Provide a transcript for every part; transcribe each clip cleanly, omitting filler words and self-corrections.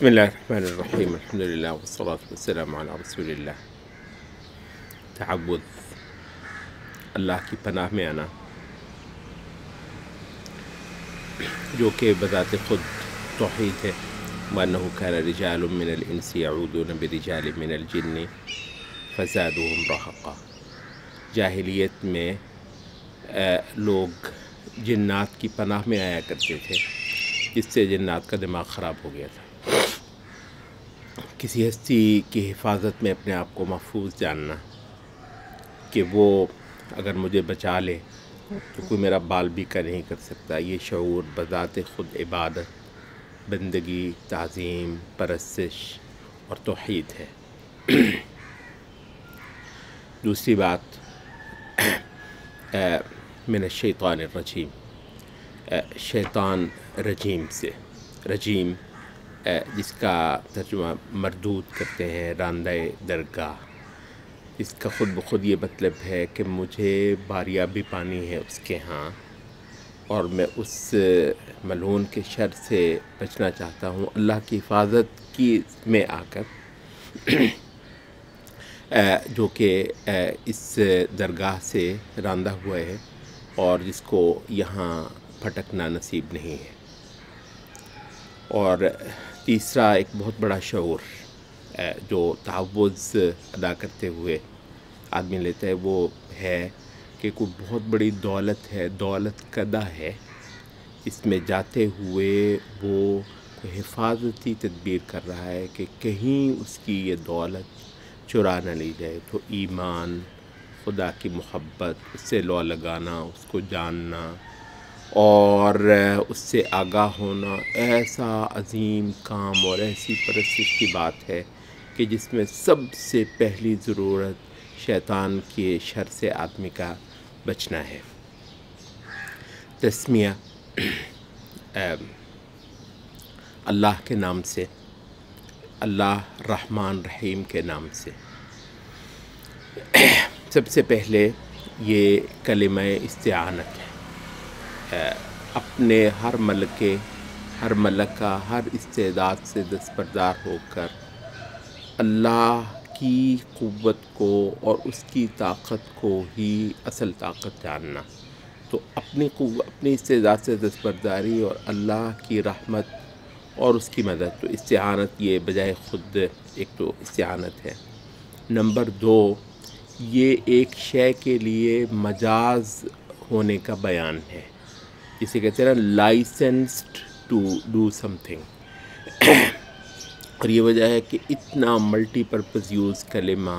بسم اللہ الرحمن الرحیم الحمدللہ والصلاة والسلام علی رسول اللہ۔ تعوذ، اللہ کی پناہ میں آنا، جو کہ بذات خود توحید ہے۔ وَأَنَّهُ كَانَ رِجَالٌ مِّنَ الْإِنسِ يَعُوذُونَ بِرِجَالٍ مِّنَ الْجِنِّ فَزَادُوهُمْ رَهَقًا۔ جاہلیت میں لوگ جنات کی پناہ میں آیا کرتے تھے، جس سے جنات کا دماغ خراب ہو گیا تھا۔ کسی ہستی کی حفاظت میں اپنے آپ کو محفوظ جاننا کہ وہ اگر مجھے بچا لے تو کوئی میرا بال بھی کا نہیں کر سکتا، یہ شعور بذات خود عبادت، بندگی، تعظیم، پرستش اور توحید ہے۔ دوسری بات، من الشیطان الرجیم، شیطان رجیم سے، رجیم جس کا ترجمہ مردود کرتے ہیں، راندہ درگاہ، اس کا خود بخود یہ مطلب ہے کہ مجھے باریابی پانی ہے اس کے ہاں، اور میں اس ملعون کے شر سے بچنا چاہتا ہوں، اللہ کی حفاظت کی میں آ کر، جو کہ اس درگاہ سے راندہ ہوا ہے اور جس کو یہاں پھٹکنا نصیب نہیں ہے۔ اور تیسرا ایک بہت بڑا شعور جو تعوذ ادا کرتے ہوئے آدمی لیتا ہے، وہ ہے کہ کوئی بہت بڑی دولت ہے، دولت کدہ ہے، اس میں جاتے ہوئے وہ کوئی حفاظتی تدبیر کر رہا ہے کہ کہیں اس کی یہ دولت چرا نہ لی جائے۔ تو ایمان، خدا کی محبت، اس سے لو لگانا، اس کو جاننا اور اس سے آگاہ ہونا ایسا عظیم کام اور ایسی پرستش کی بات ہے کہ جس میں سب سے پہلی ضرورت شیطان کے شر سے آدمی کا بچنا ہے۔ تسمیہ اللہ کے نام سے، اللہ رحمان رحیم کے نام سے۔ سب سے پہلے یہ کلمہ استعانت ہے، اپنے ہر ملکے، ہر ملکہ، ہر استعداد سے دستبردار ہو کر اللہ کی قوت کو اور اس کی طاقت کو ہی اصل طاقت جاننا۔ تو اپنی قوت، اپنی استعداد سے دستبرداری اور اللہ کی رحمت اور اس کی مدد، تو استعانت یہ بجائے خود ایک تو استعانت ہے۔ نمبر دو، یہ ایک شے کے لیے مجاز ہونے کا بیان ہے، جسے کہتے ہیں نا لائسنسڈ ٹو ڈو سم تھنگ، اور یہ وجہ ہے کہ اتنا ملٹی پرپز یوز کلمہ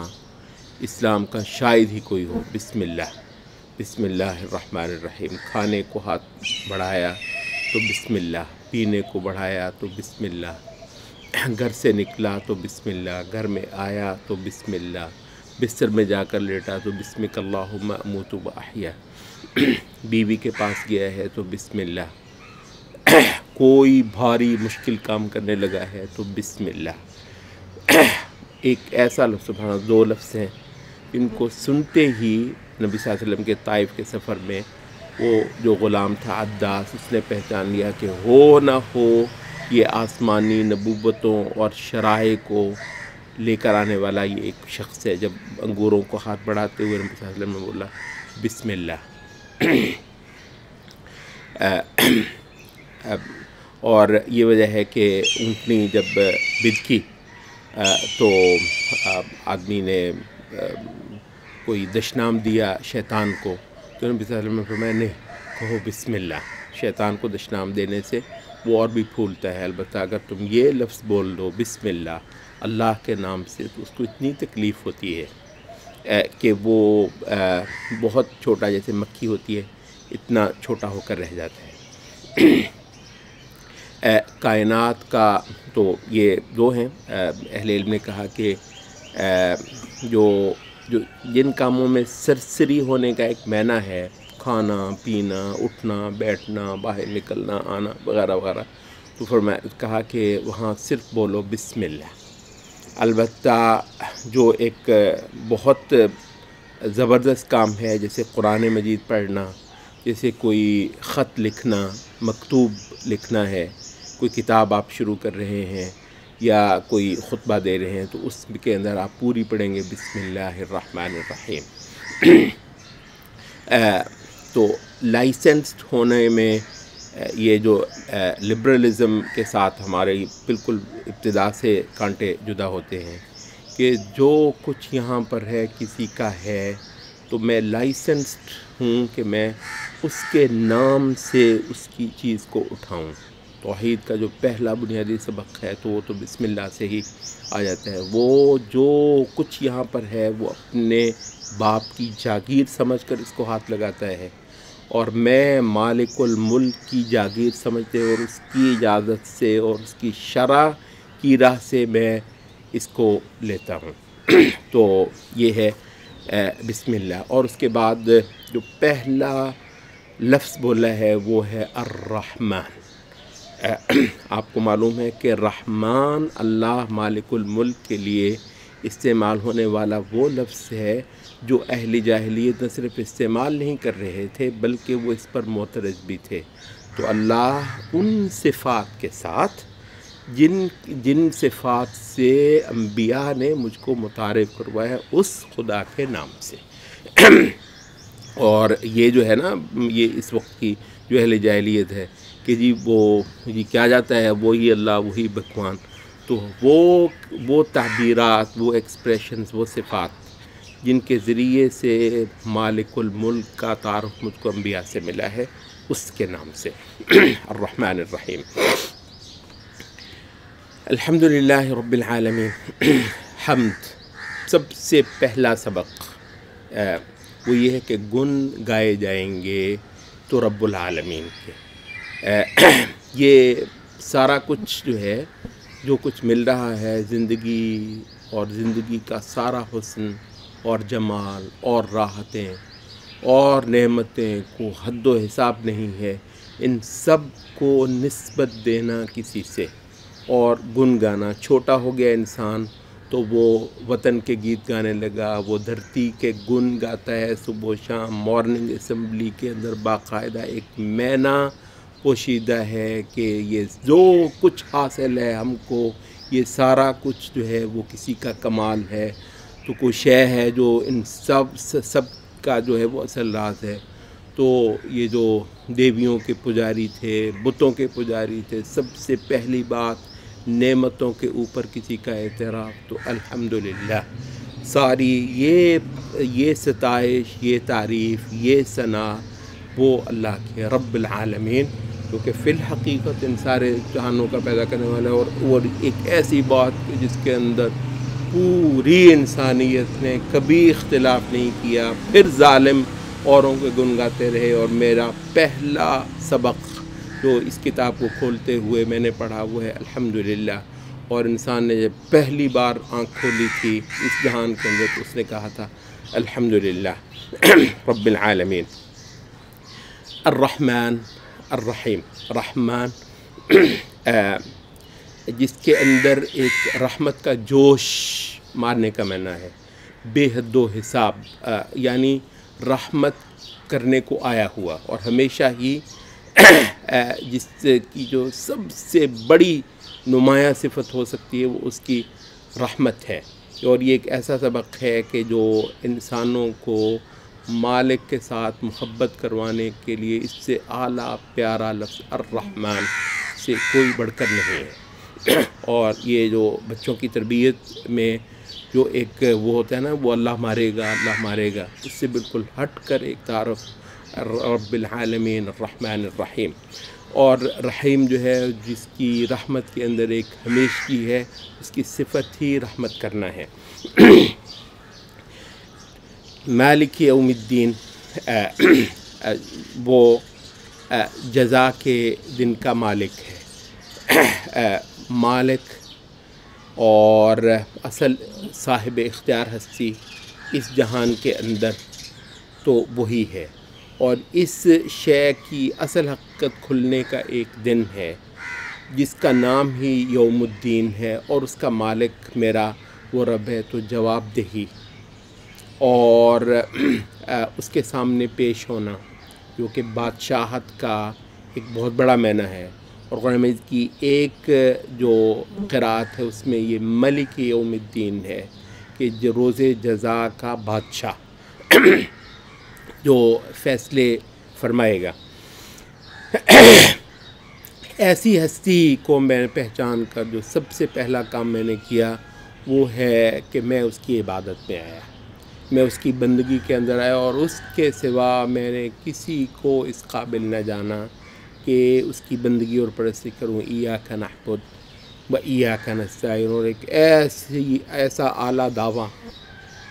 اسلام کا شاید ہی کوئی ہو۔ بسم اللہ، بسم اللہ الرحمن الرحیم، کھانے کو ہاتھ بڑھایا تو بسم اللہ، پینے کو بڑھایا تو بسم اللہ، گھر سے نکلا تو بسم اللہ، گھر میں آیا تو بسم اللہ، بستر میں جا کر لیٹا تو بسمک اللہم اموت و احیا، بیوی کے پاس گیا ہے تو بسم اللہ، کوئی بھاری مشکل کام کرنے لگا ہے تو بسم اللہ۔ ایک ایسا لفظ، سبحان اللہ، دو لفظ ہیں ان کو سنتے ہی نبی صلی اللہ علیہ وسلم کے طائف کے سفر میں وہ جو غلام تھا عداس، اس نے پہچان لیا کہ ہو نہ ہو یہ آسمانی نبوتوں اور شرائع کو لے کر آنے والا یہ ایک شخص ہے۔ جب انگوروں کو ہاتھ بڑھاتے ہوئے نبی صلی اللہ علیہ وسلم نے بولا بسم اللہ، اور یہ وجہ ہے کہ اونٹنی جب بدکی تو آدمی نے کوئی دشنام دیا شیطان کو، تو نبی صلی اللہ علیہ وسلم نے فرمایا نہیں، کہو بسم اللہ۔ شیطان کو دشنام دینے سے وہ اور بھی پھولتا ہے، البتہ اگر تم یہ لفظ بول دو بسم اللہ، اللہ کے نام سے، تو اس کو اتنی تکلیف ہوتی ہے کہ وہ بہت چھوٹا، جیسے مکھی ہوتی ہے، اتنا چھوٹا ہو کر رہ جاتا ہے۔ کائنات کا تو یہ دو ہیں۔ اہل علم نے کہا کہ جو جن کاموں میں سرسری ہونے کا ایک معنی ہے، کھانا پینا، اٹھنا بیٹھنا، باہر نکلنا آنا وغیرہ وغیرہ، تو فرمایا، کہا کہ وہاں صرف بولو بسم اللہ۔ البتہ جو ایک بہت زبردست کام ہے، جیسے قرآن مجید پڑھنا، جیسے کوئی خط لکھنا، مکتوب لکھنا ہے، کوئی کتاب آپ شروع کر رہے ہیں، یا کوئی خطبہ دے رہے ہیں تو اس کے اندر آپ پوری پڑھیں گے بسم اللہ الرحمن الرحیم۔ تو لائسنسڈ ہونے میں یہ جو لبرلزم کے ساتھ ہمارے بالکل ابتدا سے کانٹے جدا ہوتے ہیں کہ جو کچھ یہاں پر ہے کسی کا ہے تو میں لائسنسڈ ہوں کہ میں اس کے نام سے اس کی چیز کو اٹھاؤں۔ توحید کا جو پہلا بنیادی سبق ہے تو وہ تو بسم اللہ سے ہی آ جاتا ہے۔ وہ جو کچھ یہاں پر ہے وہ اپنے باپ کی جاگیر سمجھ کر اس کو ہاتھ لگاتا ہے، اور میں مالک الملک کی جاگیر سمجھتے اور اس کی اجازت سے اور اس کی شرع کی راہ سے میں اس کو لیتا ہوں۔ تو یہ ہے بسم اللہ، اور اس کے بعد جو پہلا لفظ بولا ہے وہ ہے الرحمن۔ آپ کو معلوم ہے کہ رحمان اللہ مالک الملک کے لیے استعمال ہونے والا وہ لفظ ہے جو اہل جاہلیت نہ صرف استعمال نہیں کر رہے تھے بلکہ وہ اس پر معترض بھی تھے۔ تو اللہ ان صفات کے ساتھ جن صفات سے انبیاء نے مجھ کو متعارف کروایا ہے اس خدا کے نام سے۔ اور یہ جو ہے نا، یہ اس وقت کی جو اہل جاہلیت ہے کہ جی یہ کیا جاتا ہے وہی اللہ وہی بھگوان، تو وہ تعبیرات، وہ ایکسپریشنز، وہ صفات جن کے ذریعے سے مالک الملک کا تعارف مجھ کو انبیاء سے ملا ہے اس کے نام سے۔ الرحمن الرحیم۔ الحمدللہ رب العالمین۔ حمد، سب سے پہلا سبق وہ یہ ہے کہ گن گائے جائیں گے تو رب العالمین کے۔ یہ سارا کچھ جو ہے، جو کچھ مل رہا ہے زندگی اور زندگی کا سارا حسن اور جمال اور راحتیں اور نعمتیں کو حد و حساب نہیں ہے، ان سب کو نسبت دینا کسی سے اور گنگانا۔ چھوٹا ہو گیا انسان تو وہ وطن کے گیت گانے لگا، وہ دھرتی کے گن گاتا ہے صبح و شام۔ مارننگ اسمبلی کے اندر باقاعدہ ایک مینا پوشیدہ ہے کہ یہ جو کچھ حاصل ہے ہم کو، یہ سارا کچھ جو ہے وہ کسی کا کمال ہے۔ تو کوئی شے ہے جو ان سب کا جو ہے وہ اصل راز ہے۔ تو یہ جو دیویوں کے پجاری تھے، بتوں کے پجاری تھے، سب سے پہلی بات نعمتوں کے اوپر کسی کا اعتراف، تو الحمدللہ ساری یہ ستائش، یہ تعریف، یہ ثنا وہ اللہ کے رب العالمین، کیونکہ فی الحقیقت ان سارے جہانوں کا پیدا کرنے والا ہے۔ اور ایک ایسی بات کہ جس کے اندر پوری انسانیت نے کبھی اختلاف نہیں کیا، پھر ظالم اوروں کے گن گاتے رہے۔ اور میرا پہلا سبق جو اس کتاب کو کھولتے ہوئے میں نے پڑھا وہ ہے الحمدللہ۔ اور انسان نے جب پہلی بار آنکھ کھولی تھی اس جہان کے اندر تو اس نے کہا تھا الحمدللہ رب العالمین۔ الرحمن الرحیم۔ رحمان جس کے اندر ایک رحمت کا جوش مارنے کا معنی ہے، بے حد و حساب، یعنی رحمت کرنے کو آیا ہوا، اور ہمیشہ ہی جس کی جو سب سے بڑی نمایاں صفت ہو سکتی ہے وہ اس کی رحمت ہے۔ اور یہ ایک ایسا سبق ہے کہ جو انسانوں کو مالک کے ساتھ محبت کروانے کے لیے اس سے اعلیٰ پیارا لفظ الرحمن سے کوئی بڑھ کر نہیں ہے۔ اور یہ جو بچوں کی تربیت میں جو ایک وہ ہوتا ہے نا، وہ اللہ مارے گا اللہ مارے گا، اس سے بالکل ہٹ کر ایک تعارف رب العالمین الرحمن الرحیم۔ اور رحیم جو ہے جس کی رحمت کے اندر ایک ہمیشگی ہے، اس کی صفت ہی رحمت کرنا ہے۔ مالک یوم الدین، وہ جزا کے دن کا مالک ہے، مالک اور اصل صاحب اختیار ہستی اس جہان کے اندر تو وہی ہے۔ اور اس شے کی اصل حقیقت کھلنے کا ایک دن ہے جس کا نام ہی یوم الدین ہے، اور اس کا مالک میرا وہ رب ہے۔ تو جواب دہی اور اس کے سامنے پیش ہونا، جو کہ بادشاہت کا ایک بہت بڑا معنی ہے، اور قرآن مجید کی ایک جو قرأت ہے اس میں یہ ملک یوم الدین ہے کہ جو روز جزا کا بادشاہ جو فیصلے فرمائے گا۔ ایسی ہستی کو میں پہچان کر جو سب سے پہلا کام میں نے کیا وہ ہے کہ میں اس کی عبادت میں آیا، میں اس کی بندگی کے اندر آیا، اور اس کے سوا میں نے کسی کو اس قابل نہ جانا کہ اس کی بندگی اور پرستی کروں۔ ایاک نعبد و ایاک نستعین، اور ایک ایسا اعلیٰ دعویٰ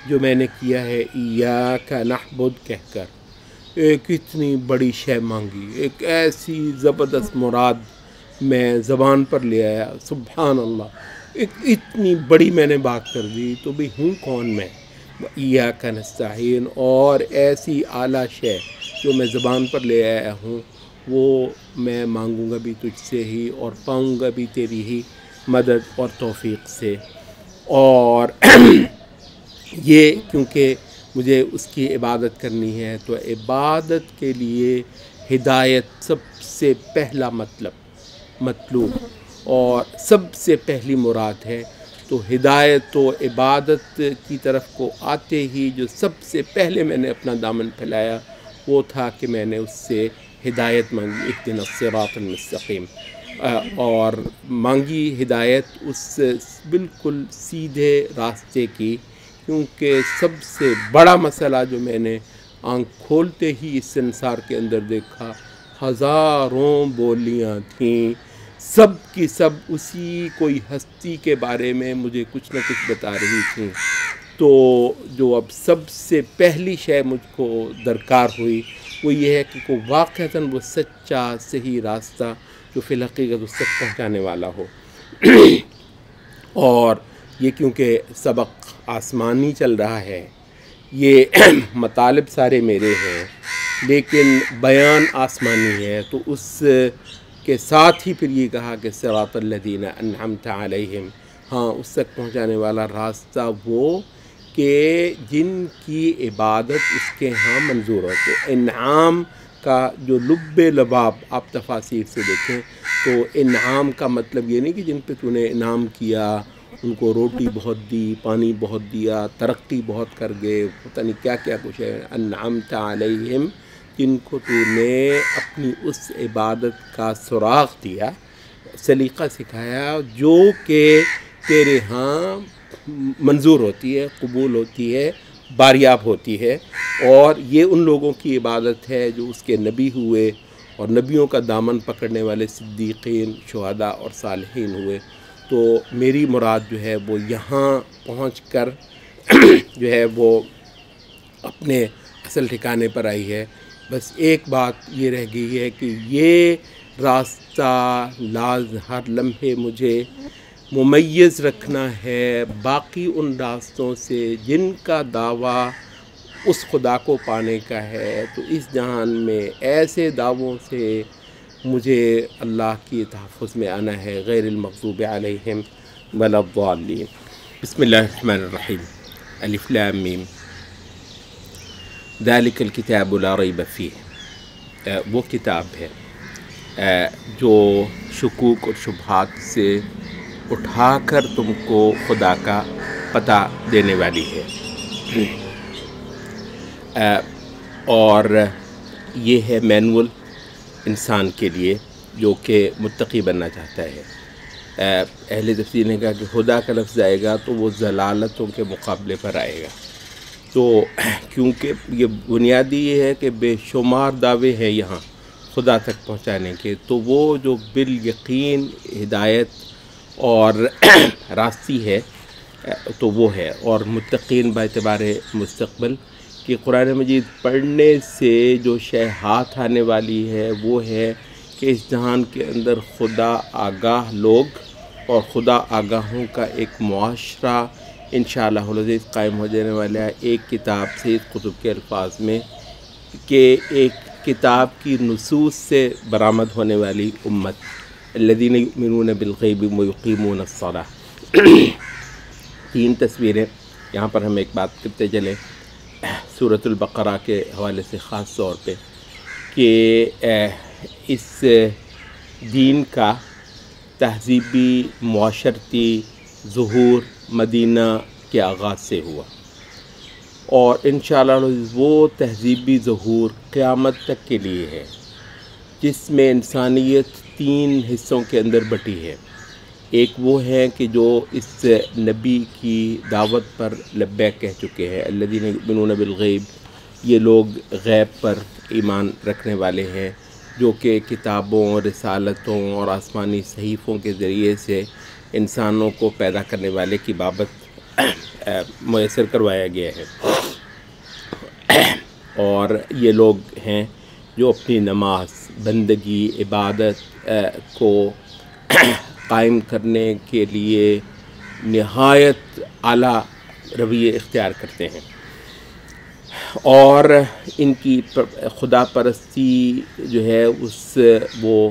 جو میں نے کیا ہے ایاک نعبد کہہ کر، ایک اتنی بڑی شے مانگی، ایک ایسی زبردست مراد میں زبان پر لے آیا، سبحان اللہ، ایک اتنی بڑی میں نے بات کر دی، تو بھی ہوں کون میں؟ ایاک نستعین، اور ایسی اعلیٰ شے جو میں زبان پر لے آیا ہوں وہ میں مانگوں گا بھی تجھ سے ہی، اور پاؤں گا بھی تیری ہی مدد اور توفیق سے۔ اور یہ کیونکہ مجھے اس کی عبادت کرنی ہے، تو عبادت کے لیے ہدایت سب سے پہلا مطلوب اور سب سے پہلی مراد ہے۔ تو ہدایت و عبادت کی طرف کو آتے ہی جو سب سے پہلے میں نے اپنا دامن پھیلایا وہ تھا کہ میں نے اس سے ہدایت مانگی، اہدنا الصراط المستقیم، اور مانگی ہدایت اس بالکل سیدھے راستے کی، کیونکہ سب سے بڑا مسئلہ جو میں نے آنکھ کھولتے ہی اس سنسار کے اندر دیکھا، ہزاروں بولیاں تھیں، سب کی سب اسی کوئی ہستی کے بارے میں مجھے کچھ نہ کچھ بتا رہی تھیں۔ تو جو اب سب سے پہلی شے مجھ کو درکار ہوئی وہ یہ ہے کہ کوئی واقعتاً وہ سچا صحیح راستہ جو فی الحقیقت اس تک پہنچانے والا ہو۔ اور یہ کیونکہ سبق آسمانی چل رہا ہے، یہ مطالب سارے میرے ہیں لیکن بیان آسمانی ہے، تو اس کے ساتھ ہی پھر یہ کہا کہ صراط الذین انعمت علیہم، ہاں اس تک پہنچانے والا راستہ وہ کہ جن کی عبادت اس کے ہاں منظور ہو۔ تو انعام کا جو لب لباب آپ تفاسیر سے دیکھیں تو انعام کا مطلب یہ نہیں کہ جن پہ تو نے انعام کیا، ان کو روٹی بہت دی، پانی بہت دیا، ترقی بہت کر گئے، پتہ نہیں کیا کیا کچھ ہے۔ انعمت علیہم، جن کو تو نے اپنی اس عبادت کا سراغ دیا، سلیقہ سکھایا جو کہ تیرے ہاں منظور ہوتی ہے، قبول ہوتی ہے، باریاب ہوتی ہے، اور یہ ان لوگوں کی عبادت ہے جو اس کے نبی ہوئے اور نبیوں کا دامن پکڑنے والے صدیقین، شہداء اور صالحین ہوئے۔ تو میری مراد جو ہے وہ یہاں پہنچ کر جو ہے وہ اپنے اصل ٹھکانے پر آئی ہے۔ بس ایک بات یہ رہ گئی ہے کہ یہ راستہ ہر لمحے مجھے ممیز رکھنا ہے باقی ان راستوں سے جن کا دعویٰ اس خدا کو پانے کا ہے۔ تو اس جہان میں ایسے دعووں سے مجھے اللہ کی تحفظ میں آنا ہے، غیر المغضوب علیہم ولا الضالین۔ بسم اللہ الرحمن الرحیم، الف لام میم، ذالک الکتاب لا ریب فیہ، وہ کتاب ہے جو شکوک اور شبہات سے اٹھا کر تم کو خدا کا پتہ دینے والی ہے، اور یہ ہے مینول انسان کے لیے جو کہ متقی بننا چاہتا ہے۔ اہل تفسیر نے کہا کہ خدا کا لفظ آئے گا تو وہ ضلالتوں کے مقابلے پر آئے گا، تو کیونکہ یہ بنیادی یہ ہے کہ بے شمار دعوے ہیں یہاں خدا تک پہنچانے کے، تو وہ جو بالیقین ہدایت اور راستی ہے تو وہ ہے، اور متقین باعتبار مستقبل کہ قرآن مجید پڑھنے سے جو شے ہاتھ آنے والی ہے وہ ہے کہ اس جہان کے اندر خدا آگاہ لوگ اور خدا آگاہوں کا ایک معاشرہ انشاءاللہ العزیز قائم ہو جانے والا ہے، ایک کتاب سید قطب کے الفاظ میں کہ ایک کتاب کی نصوص سے برآمد ہونے والی امت، الذین یؤمنون بالغیب ویقیمون الصلاۃ۔ تین تصویریں یہاں پر ہم ایک بات کرتے چلیں سورۃ البقرہ کے حوالے سے خاص طور پہ کہ اس دین کا تہذیبی معاشرتی ظہور مدینہ کے آغاز سے ہوا، اور انشاءاللہ وہ تہذیبی ظہور قیامت تک کے لیے ہے، جس میں انسانیت 3 حصوں کے اندر بٹی ہے۔ ایک وہ ہے کہ جو اس نبی کی دعوت پر لبیک کہہ چکے ہیں، الذین یؤمنون بالغیب، یہ لوگ غیب پر ایمان رکھنے والے ہیں، جو کہ کتابوں، رسالتوں اور آسمانی صحیفوں کے ذریعے سے انسانوں کو پیدا کرنے والے کی بابت میسر کروایا گیا ہے۔ اور یہ لوگ ہیں جو اپنی نماز، بندگی، عبادت کو قائم کرنے کے لیے نہایت اعلیٰ رویے اختیار کرتے ہیں، اور ان کی خدا پرستی جو ہے وہ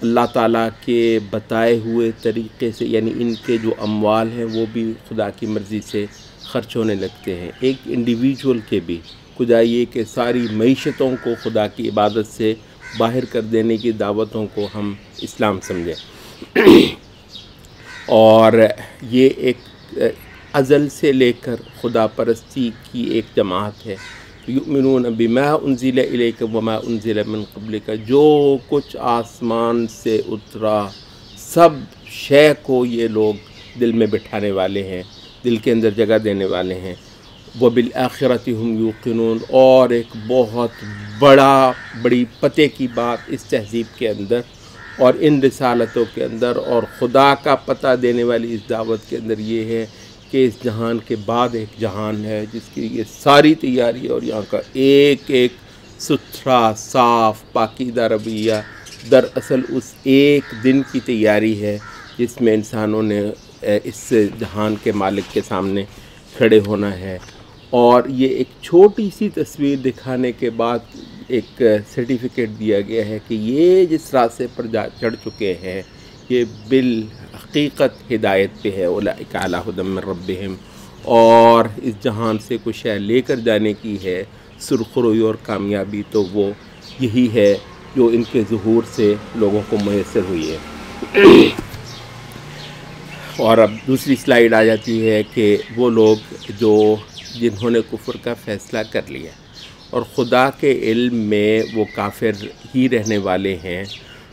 اللہ تعالیٰ کے بتائے ہوئے طریقے سے، یعنی ان کے جو اموال ہیں وہ بھی خدا کی مرضی سے خرچ ہونے لگتے ہیں۔ ایک انڈیویجول کے بھی خدا یہ کہ ساری معیشتوں کو خدا کی عبادت سے باہر کر دینے کی دعوتوں کو ہم اسلام سمجھیں، اور یہ ایک ازل سے لے کر خدا پرستی کی ایک جماعت ہے۔ یؤمنون بما انزل الیک وما انزل من قبلک، جو کچھ آسمان سے اترا سب شے کو یہ لوگ دل میں بٹھانے والے ہیں، دل کے اندر جگہ دینے والے ہیں۔ وبالآخرۃ ہم یوقنون، اور ایک بہت بڑی پتے کی بات اس تہذیب کے اندر اور ان رسالتوں کے اندر اور خدا کا پتہ دینے والی اس دعوت کے اندر یہ ہے کہ اس جہان کے بعد ایک جہان ہے جس کی یہ ساری تیاری اور یہاں کا ایک ایک ستھرا، صاف، پاکیزہ رویہ دراصل اس ایک دن کی تیاری ہے جس میں انسانوں نے اس جہان کے مالک کے سامنے کھڑے ہونا ہے۔ اور یہ ایک چھوٹی سی تصویر دکھانے کے بعد ایک سرٹیفکیٹ دیا گیا ہے کہ یہ جس راستے پر چڑھ چکے ہیں یہ بالحقیقت ہدایت پہ ہے، اولئک علی ھدی من ربہم، اور اس جہان سے کچھ شے لے کر جانے کی ہے سرخروئی اور کامیابی، تو وہ یہی ہے جو ان کے ظہور سے لوگوں کو میسر ہوئی ہے۔ اور اب دوسری سلائیڈ آ جاتی ہے کہ وہ لوگ جنہوں نے کفر کا فیصلہ کر لیا اور خدا کے علم میں وہ کافر ہی رہنے والے ہیں،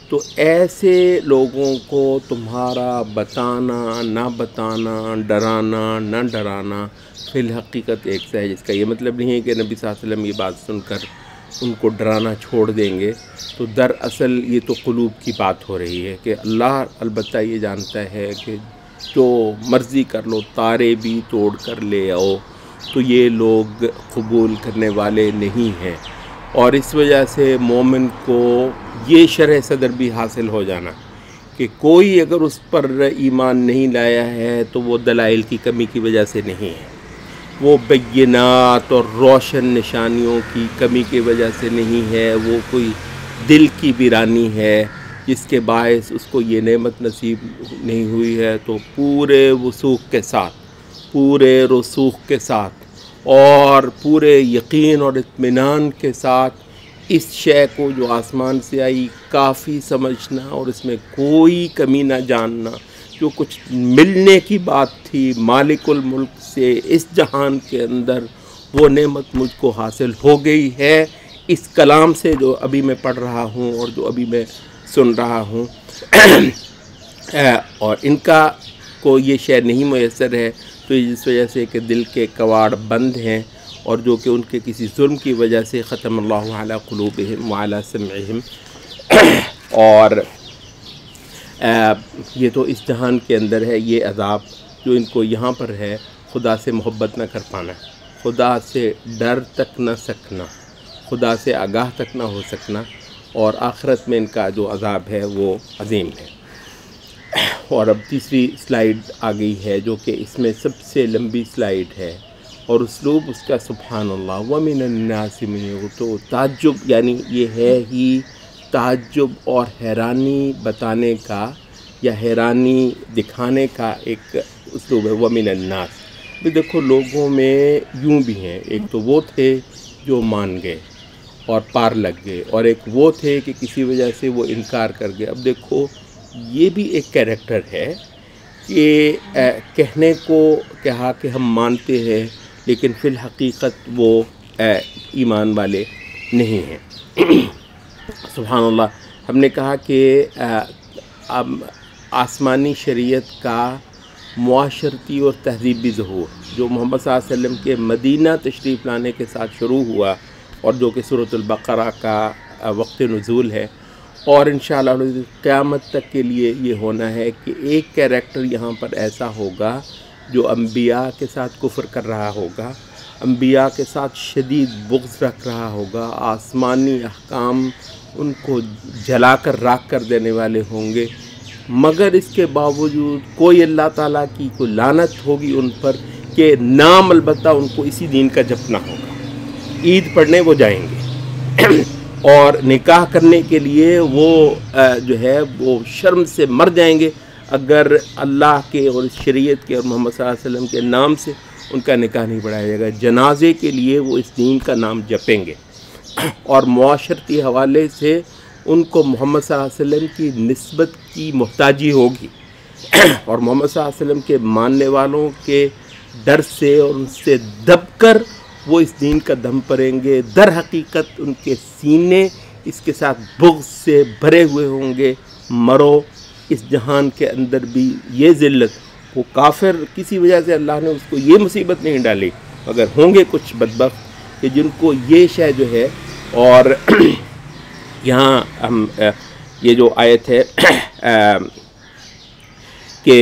تو ایسے لوگوں کو تمہارا بتانا نہ بتانا، ڈرانا نہ ڈرانا فی الحقیقت ایک سا ہے، جس کا یہ مطلب نہیں ہے کہ نبی صلی اللہ علیہ وسلم یہ بات سن کر ان کو ڈرانا چھوڑ دیں گے، تو دراصل یہ تو قلوب کی بات ہو رہی ہے کہ اللہ البتہ یہ جانتا ہے کہ جو مرضی کر لو، تارے بھی توڑ کر لے آؤ، تو یہ لوگ قبول کرنے والے نہیں ہیں، اور اس وجہ سے مومن کو یہ شرح صدر بھی حاصل ہو جانا کہ کوئی اگر اس پر ایمان نہیں لایا ہے تو وہ دلائل کی کمی کی وجہ سے نہیں ہے، وہ بینات اور روشن نشانیوں کی کمی کی وجہ سے نہیں ہے، وہ کوئی دل کی ویرانی ہے جس کے باعث اس کو یہ نعمت نصیب نہیں ہوئی ہے، تو پورے وثوق کے ساتھ، پورے رسوخ کے ساتھ اور پورے یقین اور اطمینان کے ساتھ اس شے کو جو آسمان سے آئی کافی سمجھنا اور اس میں کوئی کمی نہ جاننا، جو کچھ ملنے کی بات تھی مالک الملک سے اس جہان کے اندر، وہ نعمت مجھ کو حاصل ہو گئی ہے اس کلام سے جو ابھی میں پڑھ رہا ہوں اور جو ابھی میں سن رہا ہوں، اور ان کا کو یہ شے نہیں میسر ہے، تو اس وجہ سے کہ دل کے کواڑ بند ہیں، اور جو کہ ان کے کسی ظلم کی وجہ سے ختم اللہ علی قلوبہم وعلی سمعہم، اور یہ تو اس جہان کے اندر ہے یہ عذاب جو ان کو یہاں پر ہے، خدا سے محبت نہ کر پانا، خدا سے ڈر تک نہ سکنا، خدا سے آگاہ تک نہ ہو سکنا، اور آخرت میں ان کا جو عذاب ہے وہ عظیم ہے۔ اور اب تیسری سلائیڈ آ گئی ہے جو کہ اس میں سب سے لمبی سلائیڈ ہے، اور اسلوب اس کا سبحان اللہ وَمِنَ النَّاسِ مَن يَغْتُو، تعجب، یعنی یہ ہے ہی تعجب اور حیرانی بتانے کا یا حیرانی دکھانے کا ایک اسلوب ہے۔ وَمِنَ النَّاسِ، دیکھو لوگوں میں یوں بھی ہیں، ایک تو وہ تھے جو مان گئے، اور پار لگ گئے، اور ایک وہ تھے کہ کسی وجہ سے وہ انکار کر گئے۔ اب دیکھو یہ بھی ایک کیریکٹر ہے کہ کہنے کو کہا کہ ہم مانتے ہیں لیکن فی الحقیقت وہ ایمان والے نہیں ہیں۔ سبحان اللہ۔ ہم نے کہا کہ آسمانی شریعت کا معاشرتی اور تہذیبی ظہور جو محمد صلی اللہ علیہ وسلم کے مدینہ تشریف لانے کے ساتھ شروع ہوا، اور جو کہ سورۃ البقرہ کا وقت نزول ہے، اور انشاءاللہ قیامت تک کے لیے یہ ہونا ہے کہ ایک کیریکٹر یہاں پر ایسا ہوگا جو انبیاء کے ساتھ کفر کر رہا ہوگا، انبیاء کے ساتھ شدید بغض رکھ رہا ہوگا، آسمانی احکام ان کو جلا کر راکھ کر دینے والے ہوں گے، مگر اس کے باوجود کوئی اللہ تعالیٰ کی کوئی لعنت ہوگی ان پر کہ نام البتہ ان کو اسی دین کا جپنا ہوگا۔ عید پڑھنے وہ جائیں گے اور نکاح کرنے کے لیے وہ جو ہے وہ شرم سے مر جائیں گے اگر اللہ کے اور شریعت کے اور محمد صلی اللہ علیہ وسلم کے نام سے ان کا نکاح نہیں پڑھایا جائے گا۔ جنازے کے لیے وہ اس دین کا نام جپیں گے، اور معاشرتی حوالے سے ان کو محمد صلی اللہ علیہ وسلم کی نسبت کی محتاجی ہوگی، اور محمد صلی اللہ علیہ وسلم کے ماننے والوں کے ڈر سے اور ان سے دب کر وہ اس دین کا دم پریں گے۔ در حقیقت ان کے سینے اس کے ساتھ بغض سے بھرے ہوئے ہوں گے۔ مرو اس جہان کے اندر بھی یہ ذلت، وہ کافر کسی وجہ سے اللہ نے اس کو یہ مصیبت نہیں ڈالی، مگر ہوں گے کچھ بدبخت کہ جن کو یہ شے جو ہے۔ اور یہاں ہم یہ جو آیت ہے کہ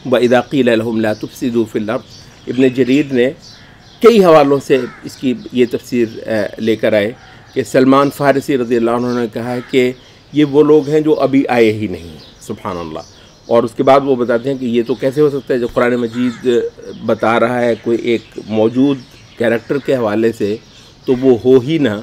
وَإِذَا قِيلَ لَهُمْ لَا تُفْسِدُوا فِي الْأَرْضِ، ابن جریر نے کئی حوالوں سے اس کی یہ تفسیر لے کر آئے کہ سلمان فارسی رضی اللہ عنہ نے کہا کہ یہ وہ لوگ ہیں جو ابھی آئے ہی نہیں، سبحان اللہ۔ اور اس کے بعد وہ بتاتے ہیں کہ یہ تو کیسے ہو سکتا ہے جو قرآن مجید بتا رہا ہے کوئی ایک موجود کیریکٹر کے حوالے سے، تو وہ ہو ہی نہ۔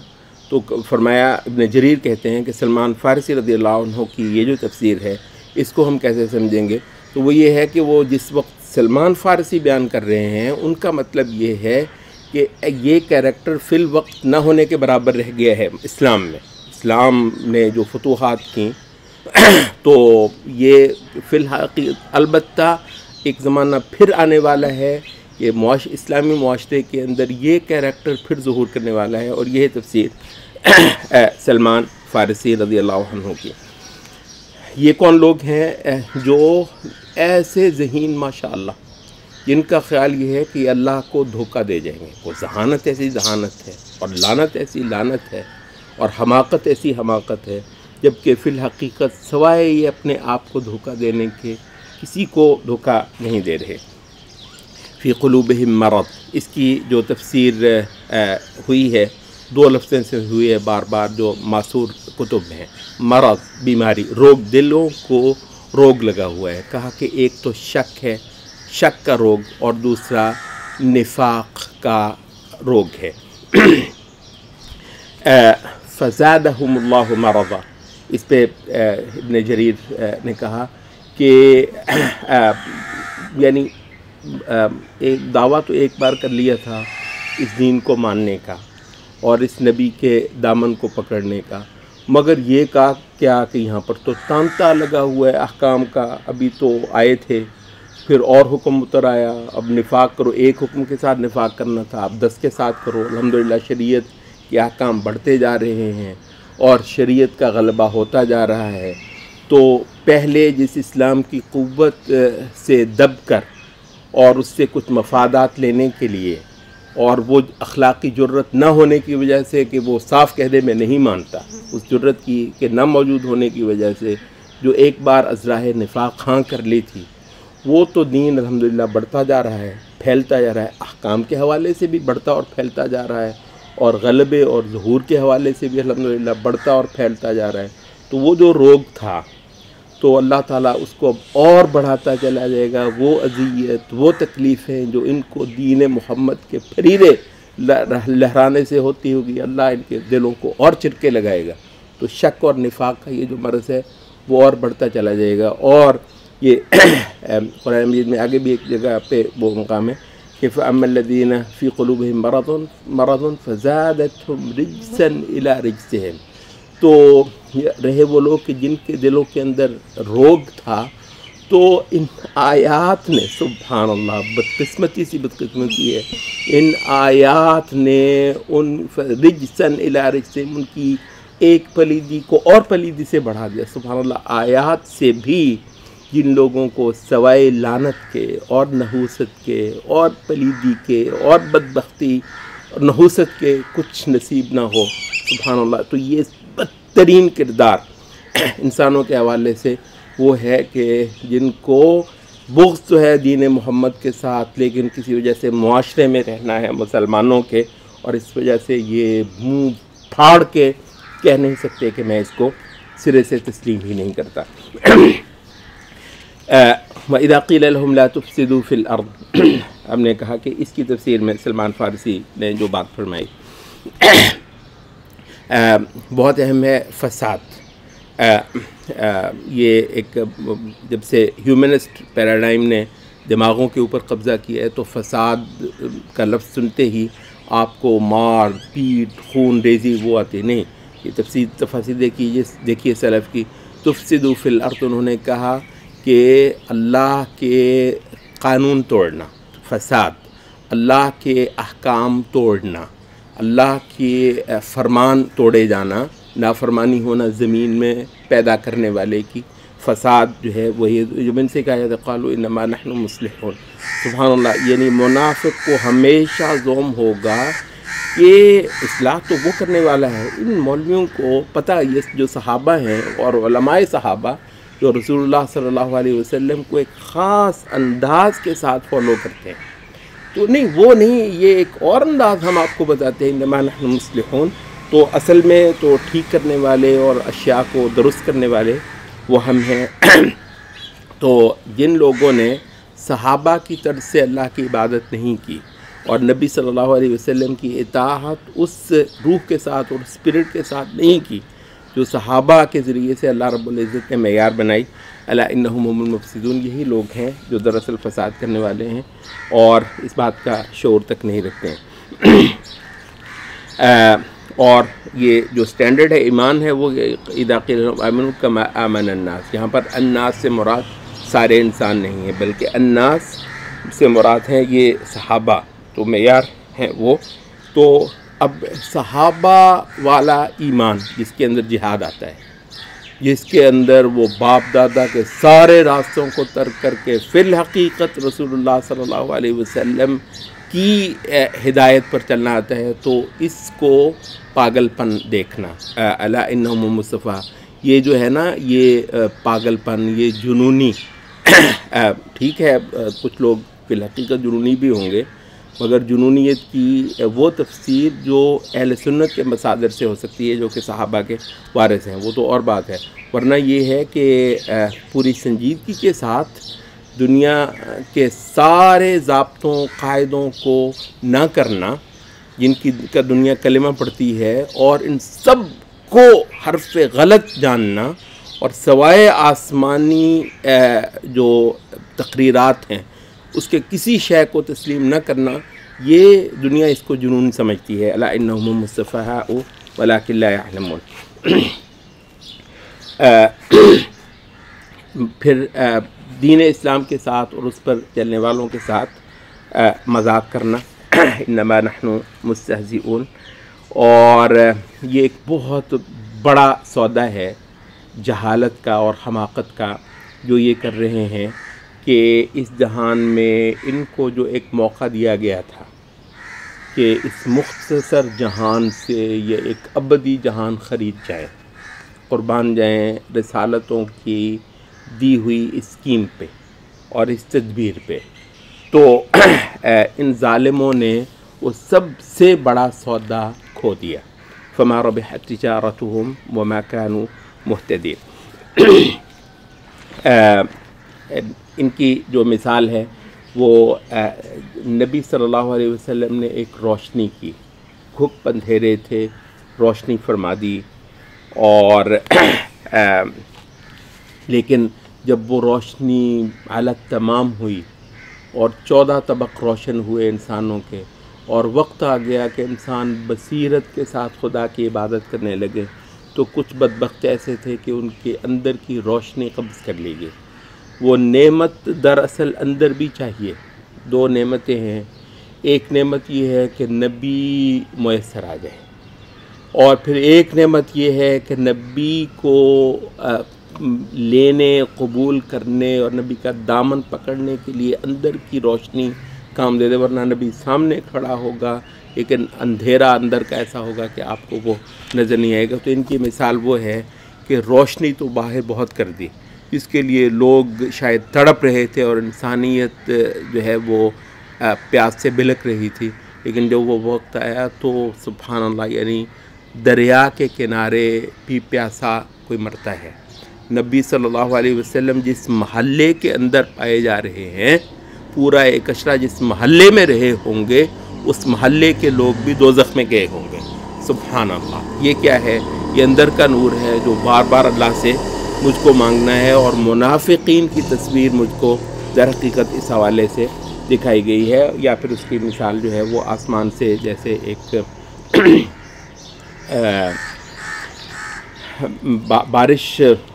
تو فرمایا، ابن جریر کہتے ہیں کہ سلمان فارسی رضی اللہ عنہ کی یہ جو تفسیر ہے اس کو ہم کیسے سمجھیں گے، تو وہ یہ ہے کہ وہ جس وقت سلمان فارسی بیان کر رہے ہیں ان کا مطلب یہ ہے کہ یہ کیریکٹر فی الوقت نہ ہونے کے برابر رہ گیا ہے اسلام میں۔ اسلام نے جو فتوحات کیں تو یہ فی الحقیقت البتہ ایک زمانہ پھر آنے والا ہے کہ اسلامی معاشرے کے اندر یہ کیریکٹر پھر ظہور کرنے والا ہے، اور یہ تفسیر سلمان فارسی رضی اللہ عنہ کی۔ یہ کون لوگ ہیں جو ایسے ذہین ماشاءاللہ جن کا خیال یہ ہے کہ اللہ کو دھوکہ دے جائیں گے، وہ ذہانت ایسی ذہانت ہے، اور لعنت ایسی لعنت ہے، اور حماقت ایسی حماقت ہے، جبکہ فی الحقیقت سوائے یہ اپنے آپ کو دھوکہ دینے کے کسی کو دھوکہ نہیں دے رہے۔ فی قلوبہم مرض، اس کی جو تفسیر ہوئی ہے دو لفظوں سے ہوئی ہے بار بار جو معصور کتب میں ہے، مرض بیماری، روگ، دلوں کو روگ لگا ہوا ہے۔ کہا کہ ایک تو شک ہے، شک کا روگ، اور دوسرا نفاق کا روگ ہے۔ فزادہم اللہ مرضا، اس پہ ابن جریر نے کہا کہ یعنی ایک دعویٰ تو ایک بار کر لیا تھا اس دین کو ماننے کا اور اس نبی کے دامن کو پکڑنے کا، مگر یہ کہا کیا کہ یہاں پر تو تانتا لگا ہوا ہے احکام کا، ابھی تو آئے تھے، پھر اور حکم اتر آیا، اب نفاق کرو، ایک حکم کے ساتھ نفاق کرنا تھا، اب 10 کے ساتھ کرو۔ الحمدللہ شریعت کے احکام بڑھتے جا رہے ہیں اور شریعت کا غلبہ ہوتا جا رہا ہے۔ تو پہلے جس اسلام کی قوت سے دب کر اور اس سے کچھ مفادات لینے کے لیے، اور وہ اخلاقی جرت نہ ہونے کی وجہ سے کہ وہ صاف کہہ دے میں نہیں مانتا، اس جرت کی کہ نہ موجود ہونے کی وجہ سے جو ایک بار ازراہ نفاق ہاں کر لی تھی، وہ تو دین الحمدللہ بڑھتا جا رہا ہے، پھیلتا جا رہا ہے، احکام کے حوالے سے بھی بڑھتا اور پھیلتا جا رہا ہے، اور غلبے اور ظہور کے حوالے سے بھی الحمدللہ بڑھتا اور پھیلتا جا رہا ہے۔ تو وہ جو روگ تھا تو اللہ تعالیٰ اس کو اب اور بڑھاتا چلا جائے گا، وہ اذیت، وہ تکلیفیں جو ان کو دین محمد کے فریضے لہرانے سے ہوتی ہوگی، اللہ ان کے دلوں کو اور چرکے لگائے گا۔ تو شک اور نفاق کا یہ جو مرض ہے وہ اور بڑھتا چلا جائے گا۔ اور یہ قرآن مجید میں آگے بھی ایک جگہ پہ وہ مقام ہے کہ فَأَمَّا الَّذِينَ فِي قُلُوبِهِم مَرَضٌ فَزَادَتْهُمْ رِجْسًا إِلَىٰ رِجْسِهِمْ، تو رہے وہ لوگ کہ جن کے دلوں کے اندر روگ تھا، تو ان آیات نے، سبحان اللہ، بدقسمتی سی بدقسمتی ہے، ان آیات نے ان رجسن الی رجسہم، ان کی ایک پلیدی کو اور پلیدی سے بڑھا دیا۔ سبحان اللہ، آیات سے بھی جن لوگوں کو سوائے لعنت کے اور نحوست کے اور پلیدی کے اور بدبختی اور نحوست کے کچھ نصیب نہ ہو، سبحان اللہ، تو یہ بدترین کردار انسانوں کے حوالے سے وہ ہے کہ جن کو بغض تو ہے دین محمد کے ساتھ، لیکن کسی وجہ سے معاشرے میں رہنا ہے مسلمانوں کے، اور اس وجہ سے یہ منہ پھاڑ کے کہہ نہیں سکتے کہ میں اس کو سرے سے تسلیم ہی نہیں کرتا۔ وَإِذَا قِيلَ لَهُمْ لَا تُفْسِدُوا فِي الْأَرْضِ، ہم نے کہا کہ اس کی تفسیر میں سلمان فارسی نے جو بات فرمائی بہت اہم ہے۔ فساد، یہ ایک جب سے ہیومنسٹ پیراڈائم نے دماغوں کے اوپر قبضہ کیا ہے تو فساد کا لفظ سنتے ہی آپ کو مار پیٹ خون ریزی وہ آتی نہیں۔ یہ تفسیر دیکھیے سلف کی، تفسدوا فی الارض، انہوں نے کہا کہ اللہ کے قانون توڑنا، فساد، اللہ کے احکام توڑنا، اللہ کے فرمان توڑے جانا، نافرمانی ہونا زمین میں پیدا کرنے والے کی، فساد جو ہے وہی جو ان سے کہا جاتا ہے قالوا انما نحن مصلحون۔ سبحان اللہ، یعنی منافق کو ہمیشہ زوم ہوگا کہ اصلاح تو وہ کرنے والا ہے۔ ان مولویوں کو پتہ، یہ جو صحابہ ہیں اور علماء صحابہ جو رسول اللہ صلی اللہ علیہ وسلم کو ایک خاص انداز کے ساتھ فالو کرتے ہیں، تو نہیں وہ نہیں، یہ ایک اور انداز ہم آپ کو بتاتے ہیں، انما نحن مصلحون، تو اصل میں تو ٹھیک کرنے والے اور اشیاء کو درست کرنے والے وہ ہم ہیں۔ تو جن لوگوں نے صحابہ کی طرز سے اللہ کی عبادت نہیں کی اور نبی صلی اللہ علیہ وسلم کی اطاعت اس روح کے ساتھ اور اسپرٹ کے ساتھ نہیں کی جو صحابہ کے ذریعے سے اللہ رب العزت نے معیار بنائی، الا انہم هم المفسدون، یہی لوگ ہیں جو دراصل فساد کرنے والے ہیں اور اس بات کا شعور تک نہیں رکھتے ہیں۔ اور یہ جو سٹینڈرڈ ہے ایمان ہے وہ اذا قیل لهم آمنوا کما آمن الناس، یہاں پر الناس سے مراد سارے انسان نہیں ہیں بلکہ الناس سے مراد ہیں یہ صحابہ، تو معیار ہیں وہ۔ تو اب صحابہ والا ایمان جس کے اندر جہاد آتا ہے، جس کے اندر وہ باپ دادا کے سارے راستوں کو ترک کر کے فی الحقیقت رسول اللہ صلی اللہ علیہ وسلم کی ہدایت پر چلنا آتا ہے، تو اس کو پاگل پن دیکھنا، الا انہم مصطفیٰ، یہ جو ہے نا یہ پاگل پن، یہ جنونی، ٹھیک ہے کچھ لوگ فی الحقیقت جنونی بھی ہوں گے، مگر جنونیت کی وہ تفسیر جو اہل سنت کے مصادر سے ہو سکتی ہے جو کہ صحابہ کے وارث ہیں، وہ تو اور بات ہے، ورنہ یہ ہے کہ پوری سنجیدگی کے ساتھ دنیا کے سارے ضابطوں قاعدوں کو نہ کرنا جن کی کا دنیا کلمہ پڑھتی ہے، اور ان سب کو حرف غلط جاننا اور سوائے آسمانی جو تقریرات ہیں اس کے کسی شے کو تسلیم نہ کرنا، یہ دنیا اس کو جنون سمجھتی ہے۔ الا انہم السفہاء ولکن لا یعلمون۔ پھر دین اسلام کے ساتھ اور اس پر چلنے والوں کے ساتھ مذاق کرنا، انما نحن مستہزئون، اور یہ ایک بہت بڑا سودا ہے جہالت کا اور حماقت کا جو یہ کر رہے ہیں کہ اس جہان میں ان کو جو ایک موقع دیا گیا تھا کہ اس مختصر جہان سے یہ ایک ابدی جہان خرید جائیں، قربان جائیں رسالتوں کی دی ہوئی اسکیم پہ اور اس تدبیر پہ، تو ان ظالموں نے وہ سب سے بڑا سودا کھو دیا۔ فما ربحت تجارتهم وما كانوا مهتدين۔ ان کی جو مثال ہے وہ نبی صلی اللہ علیہ وسلم نے ایک روشنی کی، گھپ اندھیرے تھے، روشنی فرما دی، اور لیکن جب وہ روشنی حالت تمام ہوئی اور 14 طبق روشن ہوئے انسانوں کے، اور وقت آ گیا کہ انسان بصیرت کے ساتھ خدا کی عبادت کرنے لگے، تو کچھ بدبخت ایسے تھے کہ ان کے اندر کی روشنی قبض کر لی گئی۔ وہ نعمت دراصل اندر بھی چاہیے۔ 2 نعمتیں ہیں، ایک نعمت یہ ہے کہ نبی میسر آ جائے، اور پھر ایک نعمت یہ ہے کہ نبی کو لینے، قبول کرنے اور نبی کا دامن پکڑنے کے لیے اندر کی روشنی کام دے دے، ورنہ نبی سامنے کھڑا ہوگا لیکن اندھیرا اندر کا ایسا ہوگا کہ آپ کو وہ نظر نہیں آئے گا۔ تو ان کی مثال وہ ہے کہ روشنی تو باہر بہت کر دی، جس کے لیے لوگ شاید تڑپ رہے تھے اور انسانیت جو ہے وہ پیاس سے بلک رہی تھی، لیکن جب وہ وقت آیا تو سبحان اللہ، یعنی دریا کے کنارے بھی پیاسا کوئی مرتا ہے۔ نبی صلی اللہ علیہ وسلم جس محلے کے اندر پائے جا رہے ہیں، پورا ایک اشرا جس محلے میں رہے ہوں گے، اس محلے کے لوگ بھی دوزخ میں گئے ہوں گے۔ سبحان اللہ، یہ کیا ہے؟ یہ اندر کا نور ہے جو بار بار اللہ سے مجھ کو مانگنا ہے، اور منافقین کی تصویر مجھ کو در حقیقت اس حوالے سے دکھائی گئی ہے، یا پھر اس کی مثال جو ہے وہ آسمان سے جیسے ایک بارش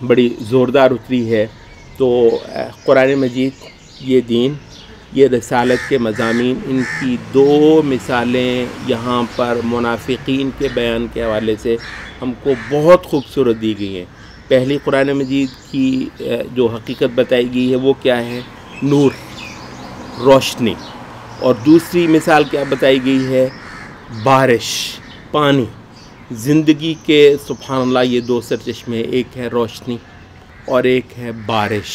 بڑی زوردار اتری ہے، تو قرآن مجید، یہ دین، یہ رسالت کے مضامین، ان کی 2 مثالیں یہاں پر منافقین کے بیان کے حوالے سے ہم کو بہت خوبصورت دی گئی ہیں۔ پہلی قرآن مجید کی جو حقیقت بتائی گئی ہے وہ کیا ہے؟ نور، روشنی، اور دوسری مثال کیا بتائی گئی ہے؟ بارش، پانی، زندگی کے۔ سبحان اللہ، یہ 2 سرچشمے، ایک ہے روشنی اور ایک ہے بارش،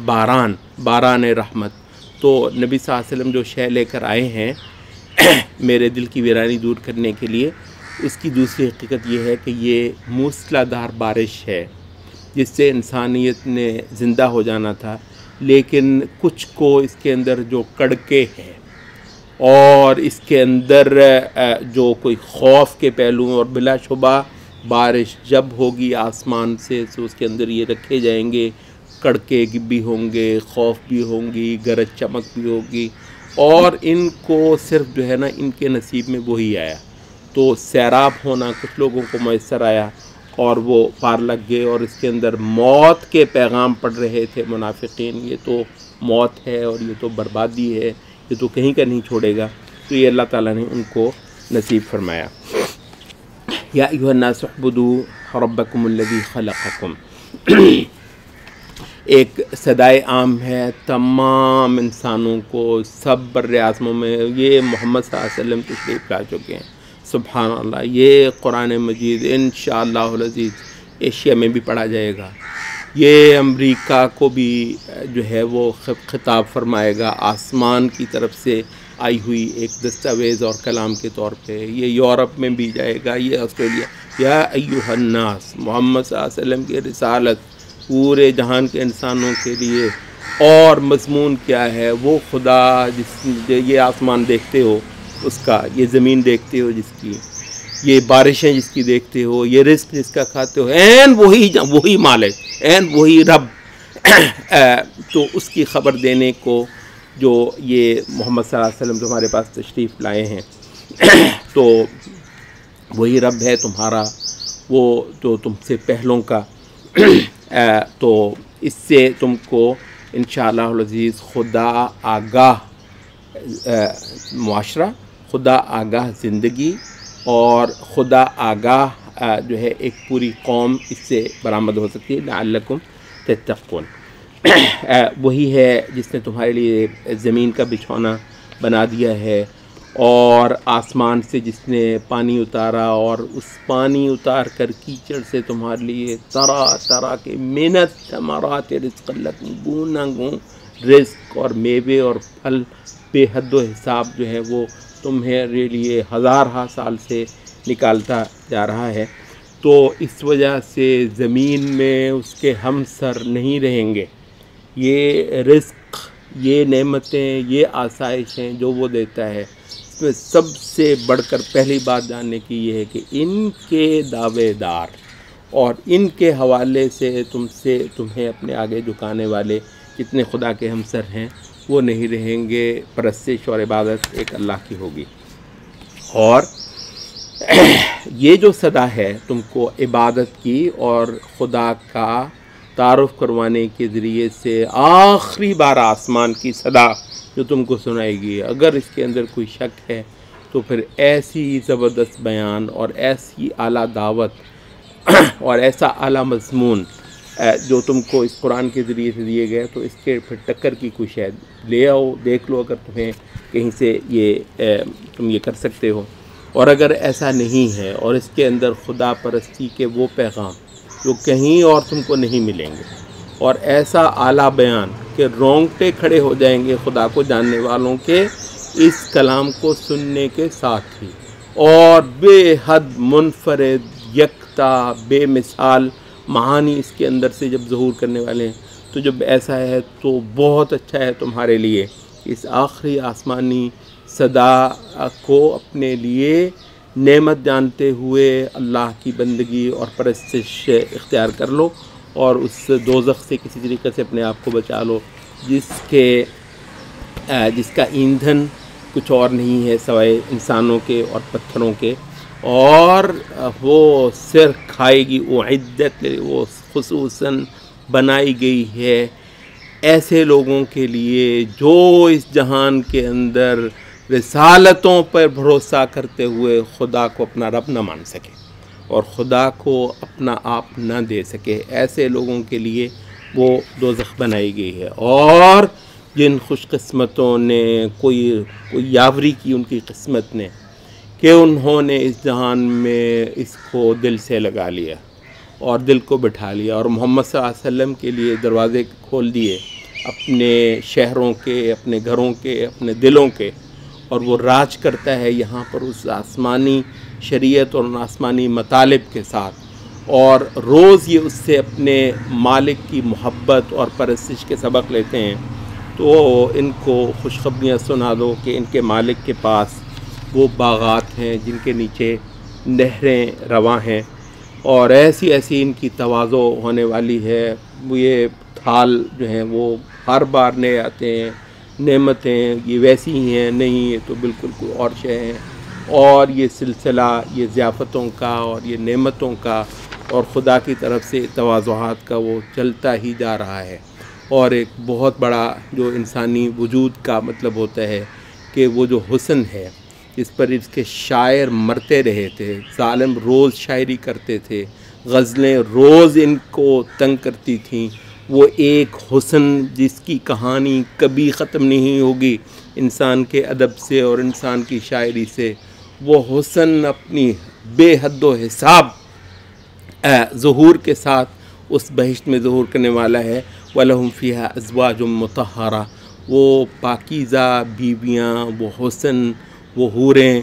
باران رحمت۔ تو نبی صلی اللہ علیہ وسلم جو شے لے کر آئے ہیں میرے دل کی ویرانی دور کرنے کے لیے، اس کی دوسری حقیقت یہ ہے کہ یہ موسلا دھار بارش ہے جس سے انسانیت نے زندہ ہو جانا تھا، لیکن کچھ کو اس کے اندر جو کڑکے ہیں اور اس کے اندر جو کوئی خوف کے پہلو، اور بلا شبہ بارش جب ہوگی آسمان سے تو اس کے اندر یہ رکھے جائیں گے، کڑکے بھی ہوں گے، خوف بھی ہوں گی، گرج چمک بھی ہوگی، اور ان کو صرف جو ہے نا ان کے نصیب میں وہی آیا۔ تو سیراب ہونا کچھ لوگوں کو میسر آیا اور وہ پار لگ گئے، اور اس کے اندر موت کے پیغام پڑ رہے تھے منافقین، یہ تو موت ہے اور یہ تو بربادی ہے، یہ تو کہیں کا نہیں چھوڑے گا۔ تو یہ اللہ تعالیٰ نے ان کو نصیب فرمایا۔ یا ایھا الناس اعبدوا ربکم الذی خلقکم، ایک صدائے عام ہے تمام انسانوں کو، سب بر اعظموں میں۔ یہ محمد صلی اللہ علیہ وسلم تشریف لا چکے ہیں۔ سبحان اللہ، یہ قرآن مجید انشاءاللہ العزیز ایشیا میں بھی پڑھا جائے گا، یہ امریکہ کو بھی جو ہے وہ خطاب فرمائے گا آسمان کی طرف سے آئی ہوئی ایک دستاویز اور کلام کے طور پہ، یہ یورپ میں بھی جائے گا، یہ آسٹریلیا۔ یا ایھا الناس، محمد صلی اللہ علیہ وسلم کی رسالت پورے جہان کے انسانوں کے لیے، اور مضمون کیا ہے؟ وہ خدا جس یہ آسمان دیکھتے ہو اس کا، یہ زمین دیکھتے ہو جس کی، یہ بارشیں جس کی دیکھتے ہو، یہ رزق جس کا کھاتے ہو، این وہی مالک، این وہی رب۔ تو اس کی خبر دینے کو جو یہ محمد صلی اللہ علیہ وسلم تمہارے پاس تشریف لائے ہیں، تو وہی رب ہے تمہارا، وہ تو تم سے پہلوں کا۔ تو اس سے تم کو انشاءاللہ العزیز خدا آگاہ معاشرہ، خدا آگاہ زندگی، اور خدا آگاہ جو ہے ایک پوری قوم اس سے برآمد ہو سکتی ہے۔ لعلکم تتقون، وہی ہے جس نے تمہارے لیے زمین کا بچھونا بنا دیا ہے، اور آسمان سے جس نے پانی اتارا، اور اس پانی اتار کر کیچڑ سے تمہارے لیے طرح طرح کے منت ثمرات رزق لکم، گونا گون رزق اور میوے اور پھل بے حد و حساب جو ہے وہ تمہارے لیے ہزارہ سال سے نکالتا جا رہا ہے۔ تو اس وجہ سے زمین میں اس کے ہم سر نہیں رہیں گے۔ یہ رزق، یہ نعمتیں، یہ آسائشیں جو وہ دیتا ہے، اس میں سب سے بڑھ کر پہلی بات جاننے کی یہ ہے کہ ان کے دعوے دار اور ان کے حوالے سے تمہیں اپنے آگے جھکانے والے جتنے خدا کے ہمسر ہیں وہ نہیں رہیں گے، پرستش اور عبادت ایک اللہ کی ہوگی۔ اور یہ جو صدا ہے تم کو عبادت کی اور خدا کا تعارف کروانے کے ذریعے سے آخری بار آسمان کی صدا جو تم کو سنائے گی، اگر اس کے اندر کوئی شک ہے تو پھر ایسی زبردست بیان اور ایسی اعلیٰ دعوت اور ایسا اعلیٰ مضمون جو تم کو اس قرآن کے ذریعے سے دیے گئے، تو اس کے پھر ٹکر کی کوئی شاید لے آؤ، دیکھ لو اگر تمہیں کہیں سے تم یہ کر سکتے ہو۔ اور اگر ایسا نہیں ہے اور اس کے اندر خدا پرستی کے وہ پیغام جو کہیں اور تم کو نہیں ملیں گے، اور ایسا اعلیٰ بیان کہ رونگٹے کھڑے ہو جائیں گے خدا کو جاننے والوں کے اس کلام کو سننے کے ساتھ ہی، اور بے حد منفرد یکتا بے مثال معانی اس کے اندر سے جب ظہور کرنے والے ہیں، تو جب ایسا ہے تو بہت اچھا ہے تمہارے لیے اس آخری آسمانی صدا کو اپنے لیے نعمت جانتے ہوئے اللہ کی بندگی اور پرستش اختیار کر لو، اور اس دوزخ سے کسی طریقے سے اپنے آپ کو بچا لو جس کا ایندھن کچھ اور نہیں ہے سوائے انسانوں کے اور پتھروں کے، اور وہ سر کھائے گی، اعدت وہ خصوصاً بنائی گئی ہے ایسے لوگوں کے لیے جو اس جہان کے اندر رسالتوں پر بھروسہ کرتے ہوئے خدا کو اپنا رب نہ مان سکے اور خدا کو اپنا آپ نہ دے سکے، ایسے لوگوں کے لیے وہ دوزخ بنائی گئی ہے۔ اور جن خوش قسمتوں نے کوئی یاوری کی ان کی قسمت نے کہ انہوں نے اس جہان میں اس کو دل سے لگا لیا اور دل کو بٹھا لیا اور محمد صلی اللہ علیہ وسلم کے لیے دروازے کھول دیے اپنے شہروں کے، اپنے گھروں کے، اپنے دلوں کے، اور وہ راج کرتا ہے یہاں پر اس آسمانی شریعت اور آسمانی مطالب کے ساتھ، اور روز یہ اس سے اپنے مالک کی محبت اور پرستش کے سبق لیتے ہیں، تو ان کو خوشخبریاں سنا دو کہ ان کے مالک کے پاس وہ باغات ہیں جن کے نیچے نہریں رواں ہیں، اور ایسی ان کی تواضع ہونے والی ہے، وہ یہ تھال جو ہیں وہ ہر بار نئے آتے ہیں، نعمتیں یہ ویسی ہی ہیں، نہیں یہ تو بالکل کوئی اور شے ہیں، اور یہ سلسلہ یہ ضیافتوں کا اور یہ نعمتوں کا اور خدا کی طرف سے تواضعات کا وہ چلتا ہی جا رہا ہے۔ اور ایک بہت بڑا جو انسانی وجود کا مطلب ہوتا ہے کہ وہ جو حسن ہے جس پر اس کے شاعر مرتے رہے تھے، ظالم روز شاعری کرتے تھے، غزلیں روز ان کو تنگ کرتی تھیں، وہ ایک حسن جس کی کہانی کبھی ختم نہیں ہوگی انسان کے ادب سے اور انسان کی شاعری سے، وہ حسن اپنی بے حد و حساب ظہور کے ساتھ اس بہشت میں ظہور کرنے والا ہے۔ وَلَهُمْ فِيهَا أَزْوَاجٌ مُطَهَّرَةٌ، وہ پاکیزہ بیویاں، وہ حسن، وہ حوریں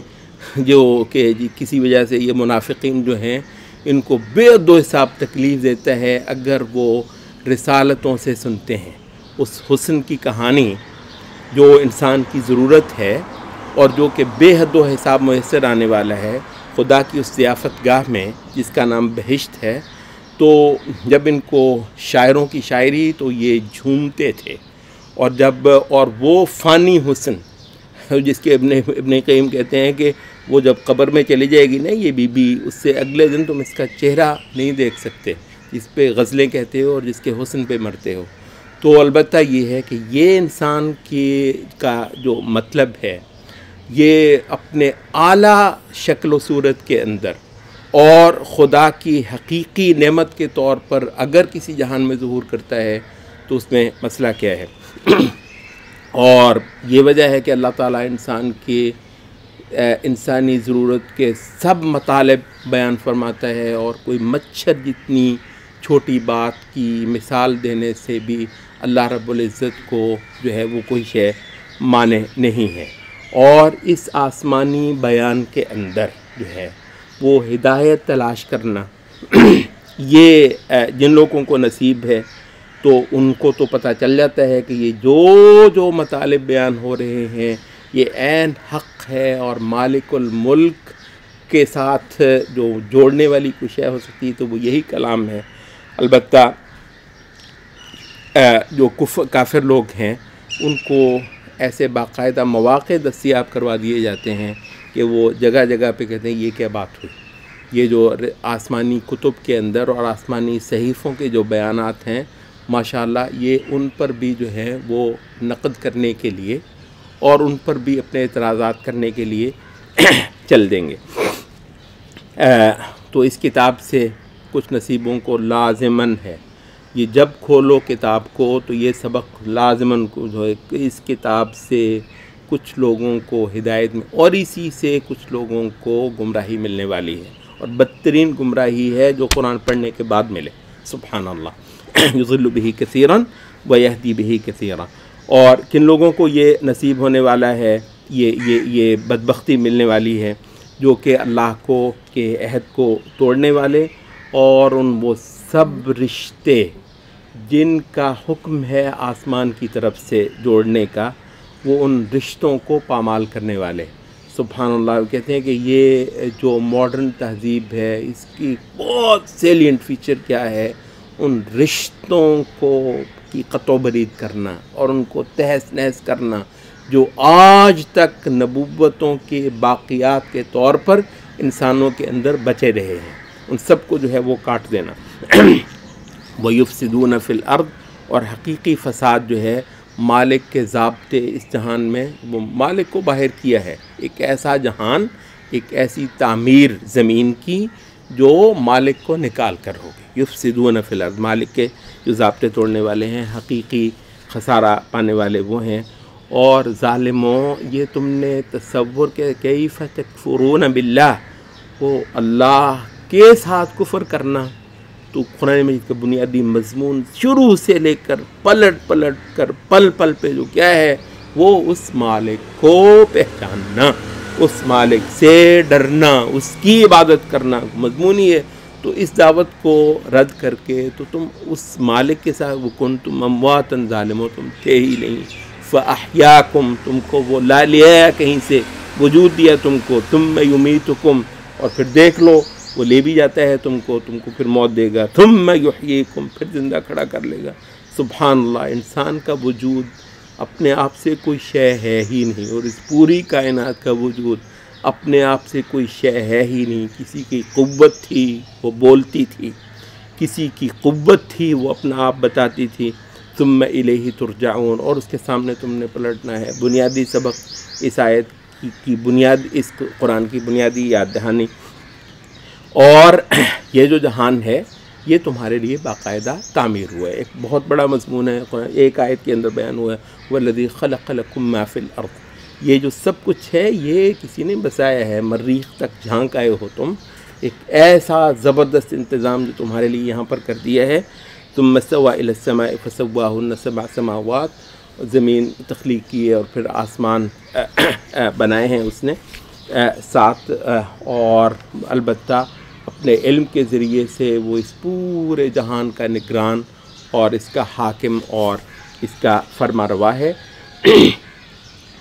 جو کہ کسی وجہ سے یہ منافقین جو ہیں ان کو بے حد و حساب تکلیف دیتا ہے اگر وہ رسالتوں سے سنتے ہیں۔ اس حسن کی کہانی جو انسان کی ضرورت ہے اور جو کہ بے حد و حساب میسر آنے والا ہے خدا کی اس ضیافت گاہ میں جس کا نام بہشت ہے، تو جب ان کو شاعروں کی شاعری تو یہ جھومتے تھے، اور وہ فانی حسن جس کے ابن قیم کہتے ہیں کہ وہ جب قبر میں چلی جائے گی نا یہ بی بی، اس سے اگلے دن تم اس کا چہرہ نہیں دیکھ سکتے، جس پہ غزلیں کہتے ہو اور جس کے حسن پہ مرتے ہو۔ تو البتہ یہ ہے کہ یہ انسان کا جو مطلب ہے یہ اپنے اعلیٰ شکل و صورت کے اندر اور خدا کی حقیقی نعمت کے طور پر اگر کسی جہان میں ظہور کرتا ہے تو اس میں مسئلہ کیا ہے؟ اور یہ وجہ ہے کہ اللہ تعالیٰ انسان کے انسانی ضرورت کے سب مطالب بیان فرماتا ہے، اور کوئی مچھر جتنی چھوٹی بات کی مثال دینے سے بھی اللہ رب العزت کو جو ہے وہ کوئی شے مانے نہیں ہے۔ اور اس آسمانی بیان کے اندر جو ہے وہ ہدایت تلاش کرنا یہ جن لوگوں کو نصیب ہے تو ان کو تو پتہ چل جاتا ہے کہ یہ جو مطالب بیان ہو رہے ہیں یہ عین حق ہے، اور مالک الملک کے ساتھ جو جوڑنے والی کوئی شے ہو سکتی تو وہ یہی کلام ہے۔ البتہ جو کافر لوگ ہیں ان کو ایسے باقاعدہ مواقع دستیاب کروا دیے جاتے ہیں کہ وہ جگہ جگہ پہ کہتے ہیں یہ کیا بات ہوئی. یہ جو آسمانی کتب کے اندر اور آسمانی صحیفوں کے جو بیانات ہیں ماشاءاللہ یہ ان پر بھی جو ہے وہ نقد کرنے کے لیے اور ان پر بھی اپنے اعتراضات کرنے کے لیے چل دیں گے. تو اس کتاب سے کچھ نصیبوں کو لازماً ہے، یہ جب کھولو کتاب کو تو یہ سبق لازماً کو جو ہے کہ اس کتاب سے کچھ لوگوں کو ہدایت میں اور اسی سے کچھ لوگوں کو گمراہی ملنے والی ہے، اور بدترین گمراہی ہے جو قرآن پڑھنے کے بعد ملے. سبحان اللہ. یضل بہ کثیرا ویہدی بہ کثیرا. اور کن لوگوں کو یہ نصیب ہونے والا ہے، یہ بدبختی ملنے والی ہے جو کہ اللہ کو کے عہد کو توڑنے والے اور وہ سب رشتے جن کا حکم ہے آسمان کی طرف سے جوڑنے کا، وہ ان رشتوں کو پامال کرنے والے. سبحان اللہ. کہتے ہیں کہ یہ جو ماڈرن تہذیب ہے اس کی بہت سیلینٹ فیچر کیا ہے، ان رشتوں کو کی قطع و برید کرنا اور ان کو تہس نہس کرنا جو آج تک نبوتوں کے باقیات کے طور پر انسانوں کے اندر بچے رہے ہیں، ان سب کو جو ہے وہ کاٹ دینا. وَيُفْسِدُونَ فِي الْأَرْضِ. اور حقیقی فساد جو ہے مالک کے ضابطے اس جہان میں وہ مالک کو باہر کیا ہے. ایک ایسا جہان، ایک ایسی تعمیر زمین کی جو مالک کو نکال کر ہوگی. یفسدون فی الارض. مالک کے جو ضابطے توڑنے والے ہیں حقیقی خسارہ پانے والے وہ ہیں. اور ظالموں یہ تم نے تصور کہ کیف تکفرون باللہ، وہ اللہ کے ساتھ کفر کرنا. تو قرآن مجید کا بنیادی مضمون شروع سے لے کر پلٹ کر پل پہ جو کیا ہے وہ اس مالک کو پہچاننا، اس مالک سے ڈرنا، اس کی عبادت کرنا مضمون ہی ہے. تو اس دعوت کو رد کر کے تو تم اس مالک کے ساتھ وکنتم امواتا ظالموں، تم تھے ہی نہیں. فاحیاکم، تم کو وہ لا لیا کہیں سے، وجود دیا تم کو. ثم یمیتکم، اور پھر دیکھ لو وہ لے بھی جاتا ہے تم کو پھر موت دے گا. ثم یحییکم، پھر زندہ کھڑا کر لے گا. سبحان اللہ. انسان کا وجود اپنے آپ سے کوئی شے ہے ہی نہیں، اور اس پوری کائنات کا وجود اپنے آپ سے کوئی شے ہے ہی نہیں. کسی کی قوت تھی وہ بولتی تھی، کسی کی قوت تھی وہ اپنا آپ بتاتی تھی. ثم الیہ ترجعون، اور اس کے سامنے تم نے پلٹنا ہے. بنیادی سبق اس آیت کی بنیاد، اس قرآن کی بنیادی یاد دہانی. اور یہ جو جہان ہے یہ تمہارے لیے باقاعدہ تعمیر ہوا ہے. ایک بہت بڑا مضمون ہے قرآن، ایک آیت کے اندر بیان ہوا ہے وَالَّذِي خَلَقَ لَكُم مَّا فِي الْأَرْضِ. یہ جو سب کچھ ہے یہ کسی نے بسایا ہے. مریخ تک جھانک آئے ہو تم، ایک ایسا زبردست انتظام جو تمہارے لیے یہاں پر کر دیا ہے. ثُمَّ اسْتَوَىٰ إِلَى السَّمَاءِ فَسَوَّاهُنَّ سَبْعَ سَمَاوَاتٍ. زمین تخلیق کی ہے اور پھر آسمان بنائے ہیں اس نے 7. اور البتہ اپنے علم کے ذریعے سے وہ اس پورے جہان کا نگران اور اس کا حاکم اور اس کا فرما روا ہے.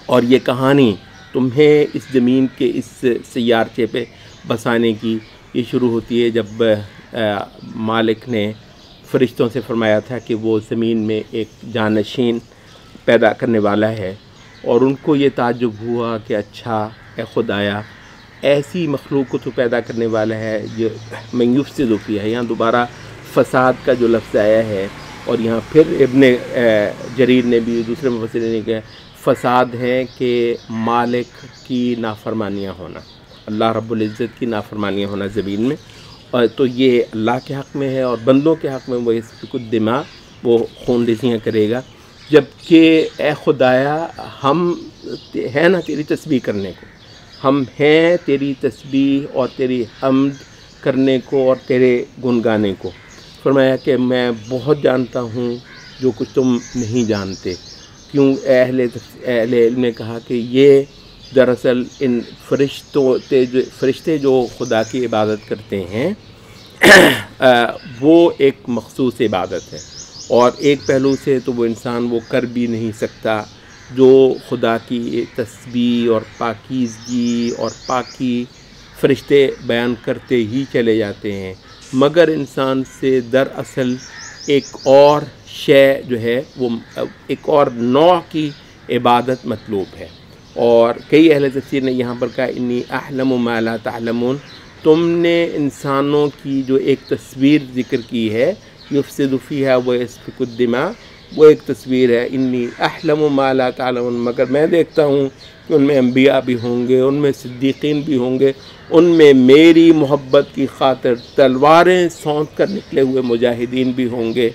اور یہ کہانی تمہیں اس زمین کے اس سیارچے پہ بسانے کی یہ شروع ہوتی ہے جب مالک نے فرشتوں سے فرمایا تھا کہ وہ زمین میں ایک جانشین پیدا کرنے والا ہے. اور ان کو یہ تعجب ہوا کہ اچھا اے خدایا، ایسی مخلوق کو تو پیدا کرنے والا ہے جو من یفسد فیہا. یہاں دوبارہ فساد کا جو لفظ آیا ہے، اور یہاں پھر ابن جریر نے بھی دوسرے مفسرین نے کہا فساد ہے کہ مالک کی نافرمانیاں ہونا، اللہ رب العزت کی نافرمانیاں ہونا زمین میں. اور تو یہ اللہ کے حق میں ہے، اور بندوں کے حق میں وہ یسفک الدماء، وہ خون ریزیاں کرے گا. جبکہ اے خدایا ہم ہے نا تیری تسبیح کرنے کو، ہم ہیں تیری تسبیح اور تیری حمد کرنے کو اور تیرے گن گانے کو. فرمایا کہ میں بہت جانتا ہوں جو کچھ تم نہیں جانتے. کیوں؟ اہل علم نے کہا کہ یہ دراصل ان فرشتے جو خدا کی عبادت کرتے ہیں وہ ایک مخصوص عبادت ہے، اور ایک پہلو سے تو وہ انسان وہ کر بھی نہیں سکتا جو خدا کی تسبیح اور پاکیزگی اور پاکی فرشتے بیان کرتے ہی چلے جاتے ہیں، مگر انسان سے دراصل ایک اور شے جو ہے وہ ایک اور نوع کی عبادت مطلوب ہے. اور کئی اہل تفسیر نے یہاں پر کہا انی احلم ما لا تعلمون، تم نے انسانوں کی جو ایک تصویر ذکر کی ہے یفسد فیہا ویسفک الدماء، وہ ایک تصویر ہے. انی احلم ما لا تعلمون، مگر میں دیکھتا ہوں کہ ان میں انبیاء بھی ہوں گے، ان میں صدیقین بھی ہوں گے، ان میں میری محبت کی خاطر تلواریں سونت کر نکلے ہوئے مجاہدین بھی ہوں گے،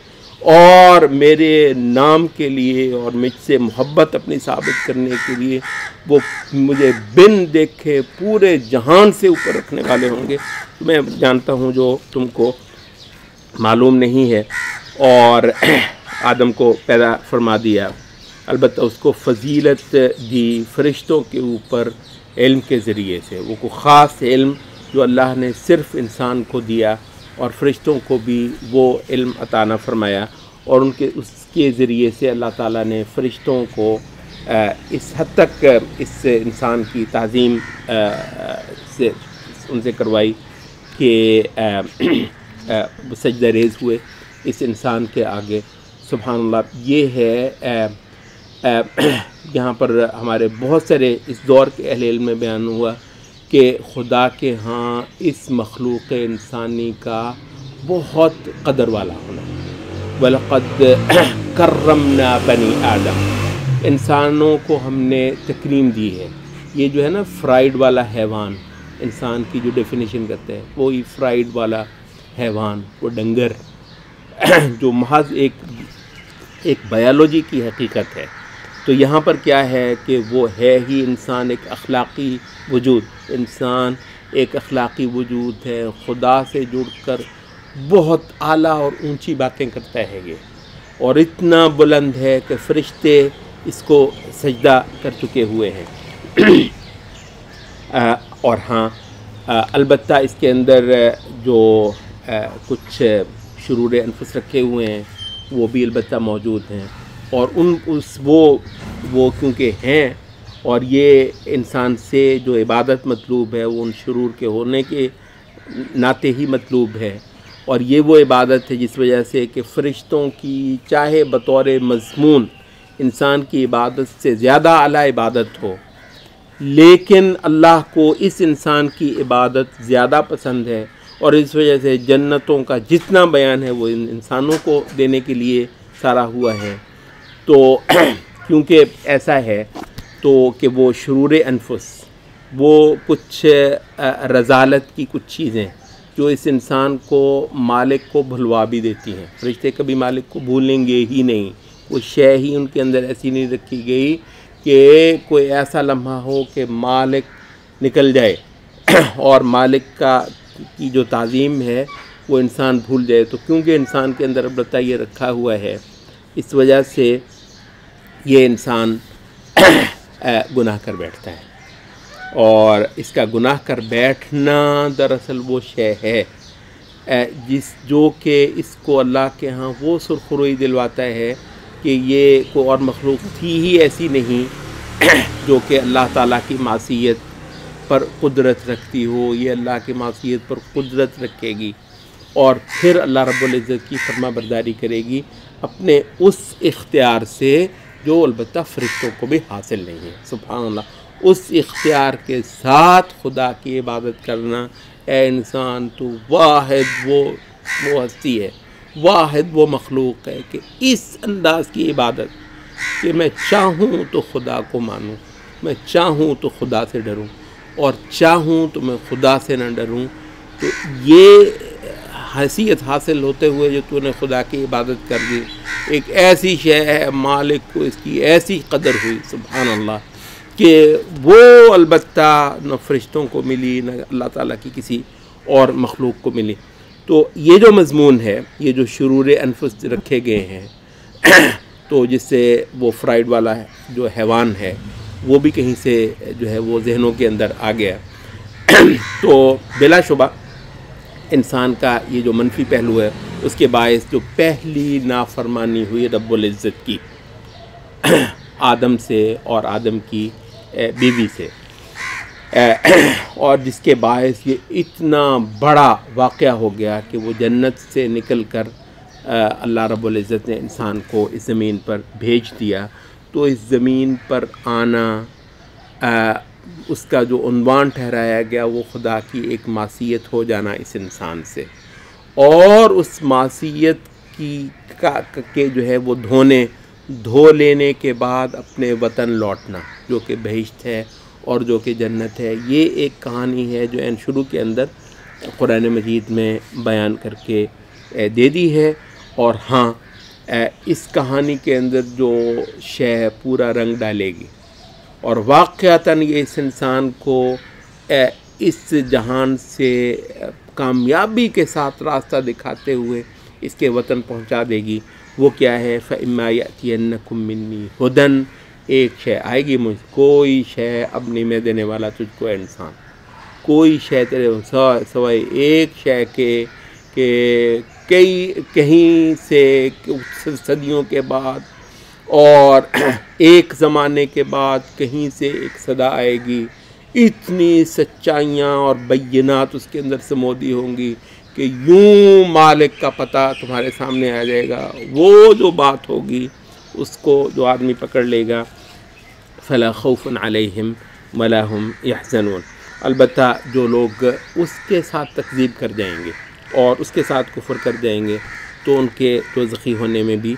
اور میرے نام کے لیے اور مجھ سے محبت اپنی ثابت کرنے کے لیے وہ مجھے بن دیکھے پورے جہان سے اوپر رکھنے والے ہوں گے. میں جانتا ہوں جو تم کو معلوم نہیں ہے. اور آدم کو پیدا فرما دیا، البتہ اس کو فضیلت دی فرشتوں کے اوپر علم کے ذریعے سے. وہ کو خاص علم جو اللہ نے صرف انسان کو دیا، اور فرشتوں کو بھی وہ علم عطا نہ فرمایا، اور اس کے ذریعے سے اللہ تعالیٰ نے فرشتوں کو اس حد تک اس انسان کی تعظیم سے ان سے کروائی کہ سجدہ ریز ہوئے اس انسان کے آگے. سبحان اللہ. یہ ہے یہاں پر ہمارے بہت سارے اس دور کے اہل علم میں بیان ہوا کہ خدا کے ہاں اس مخلوق انسانی کا بہت قدر والا ہونا. وَلَقَدْ كَرَّمْنَا بَنِي آدم، انسانوں کو ہم نے تکریم دی ہے. یہ جو ہے نا فرائیڈ والا حیوان، انسان کی جو ڈیفینیشن کرتے ہیں وہی فرائیڈ والا حیوان، وہ ڈنگر جو محض ایک بایولوجی کی حقیقت ہے. تو یہاں پر کیا ہے کہ وہ ہے ہی انسان ایک اخلاقی وجود. انسان ایک اخلاقی وجود ہے، خدا سے جڑ کر بہت اعلیٰ اور اونچی باتیں کرتا ہے یہ، اور اتنا بلند ہے کہ فرشتے اس کو سجدہ کر چکے ہوئے ہیں. اور ہاں البتہ اس کے اندر جو کچھ شرور انفس رکھے ہوئے ہیں وہ بھی البتہ موجود ہیں، اور وہ کیونکہ ہیں، اور یہ انسان سے جو عبادت مطلوب ہے وہ ان شرور کے ہونے کے ناطے ہی مطلوب ہے. اور یہ وہ عبادت ہے جس وجہ سے کہ فرشتوں کی چاہے بطور مضمون انسان کی عبادت سے زیادہ اعلیٰ عبادت ہو، لیکن اللہ کو اس انسان کی عبادت زیادہ پسند ہے، اور اس وجہ سے جنتوں کا جتنا بیان ہے وہ انسانوں کو دینے کے لیے سارا ہوا ہے. تو کیونکہ ایسا ہے تو کہ وہ شرور انفس، وہ کچھ رذالت کی کچھ چیزیں جو اس انسان کو مالک کو بھلوا بھی دیتی ہیں. فرشتے کبھی مالک کو بھولیں گے ہی نہیں. وہ شے ہی ان کے اندر ایسی نہیں رکھی گئی کہ کوئی ایسا لمحہ ہو کہ مالک نکل جائے اور مالک کی جو تعظیم ہے وہ انسان بھول جائے. تو کیونکہ انسان کے اندر البتہ یہ رکھا ہوا ہے، اس وجہ سے یہ انسان گناہ کر بیٹھتا ہے. اور اس کا گناہ کر بیٹھنا دراصل وہ شے ہے جو کہ اس کو اللہ کے ہاں وہ سرخروئی دلواتا ہے کہ یہ کوئی اور مخلوق تھی ہی ایسی نہیں جو کہ اللہ تعالیٰ کی معصیت پر قدرت رکھتی ہو. یہ اللہ کی معصیت پر قدرت رکھے گی اور پھر اللہ رب العزت کی فرما برداری کرے گی اپنے اس اختیار سے جو البتہ فرشتوں کو بھی حاصل نہیں ہے. سبحان اللہ. اس اختیار کے ساتھ خدا کی عبادت کرنا. اے انسان تو واحد وہ ہستی ہے، واحد وہ مخلوق ہے کہ اس انداز کی عبادت کہ میں چاہوں تو خدا کو مانوں، میں چاہوں تو خدا سے ڈروں، اور چاہوں تو میں خدا سے نہ ڈروں. تو یہ حیثیت حاصل ہوتے ہوئے جو تو نے خدا کی عبادت کر دی، ایک ایسی شے ہے مالک کو اس کی ایسی قدر ہوئی سبحان اللہ کہ وہ البتہ نہ فرشتوں کو ملی نہ اللہ تعالیٰ کی کسی اور مخلوق کو ملی. تو یہ جو مضمون ہے، یہ جو شرور انفس رکھے گئے ہیں تو جس سے وہ فرائیڈ والا جو حیوان ہے وہ بھی کہیں سے جو ہے وہ ذہنوں کے اندر آ گیا. تو بلا شبہ انسان کا یہ جو منفی پہلو ہے اس کے باعث جو پہلی نافرمانی ہوئی رب العزت کی آدم سے اور آدم کی بیوی سے، اور جس کے باعث یہ اتنا بڑا واقعہ ہو گیا کہ وہ جنت سے نکل کر اللہ رب العزت نے انسان کو اس زمین پر بھیج دیا تو اس زمین پر آنا اس کا جو عنوان ٹھہرایا گیا وہ خدا کی ایک معصیت ہو جانا اس انسان سے، اور اس معصیت کے جو ہے وہ دھو لینے کے بعد اپنے وطن لوٹنا جو کہ بہشت ہے اور جو کہ جنت ہے۔ یہ ایک کہانی ہے جو شروع کے اندر قرآن مجید میں بیان کر کے دے دی ہے، اور ہاں اس کہانی کے اندر جو شے پورا رنگ ڈالے گی اور واقعتاً یہ اس انسان کو اس جہان سے کامیابی کے ساتھ راستہ دکھاتے ہوئے اس کے وطن پہنچا دے گی، وہ کیا ہے؟ فَإِمَّا يَأْتِيَنَّكُم مِّنِّي هُدًى، ایک شے آئے گی مجھ، کوئی شے اب نہیں میں دینے والا تجھ کو انسان، کوئی شے تیرے سوائے ایک شے کہ کہیں سے صدیوں کے بعد اور ایک زمانے کے بعد کہیں سے ایک صدا آئے گی، اتنی سچائیاں اور بینات اس کے اندر سمودی ہوں گی کہ یوں مالک کا پتہ تمہارے سامنے آ جائے گا۔ وہ جو بات ہوگی اس کو جو آدمی پکڑ لے گا، فلا خوف علیہم ولا هم یحزنون، البتہ جو لوگ اس کے ساتھ تکذیب کر جائیں گے اور اس کے ساتھ کفر کر جائیں گے تو ان کے دوزخی ہونے میں بھی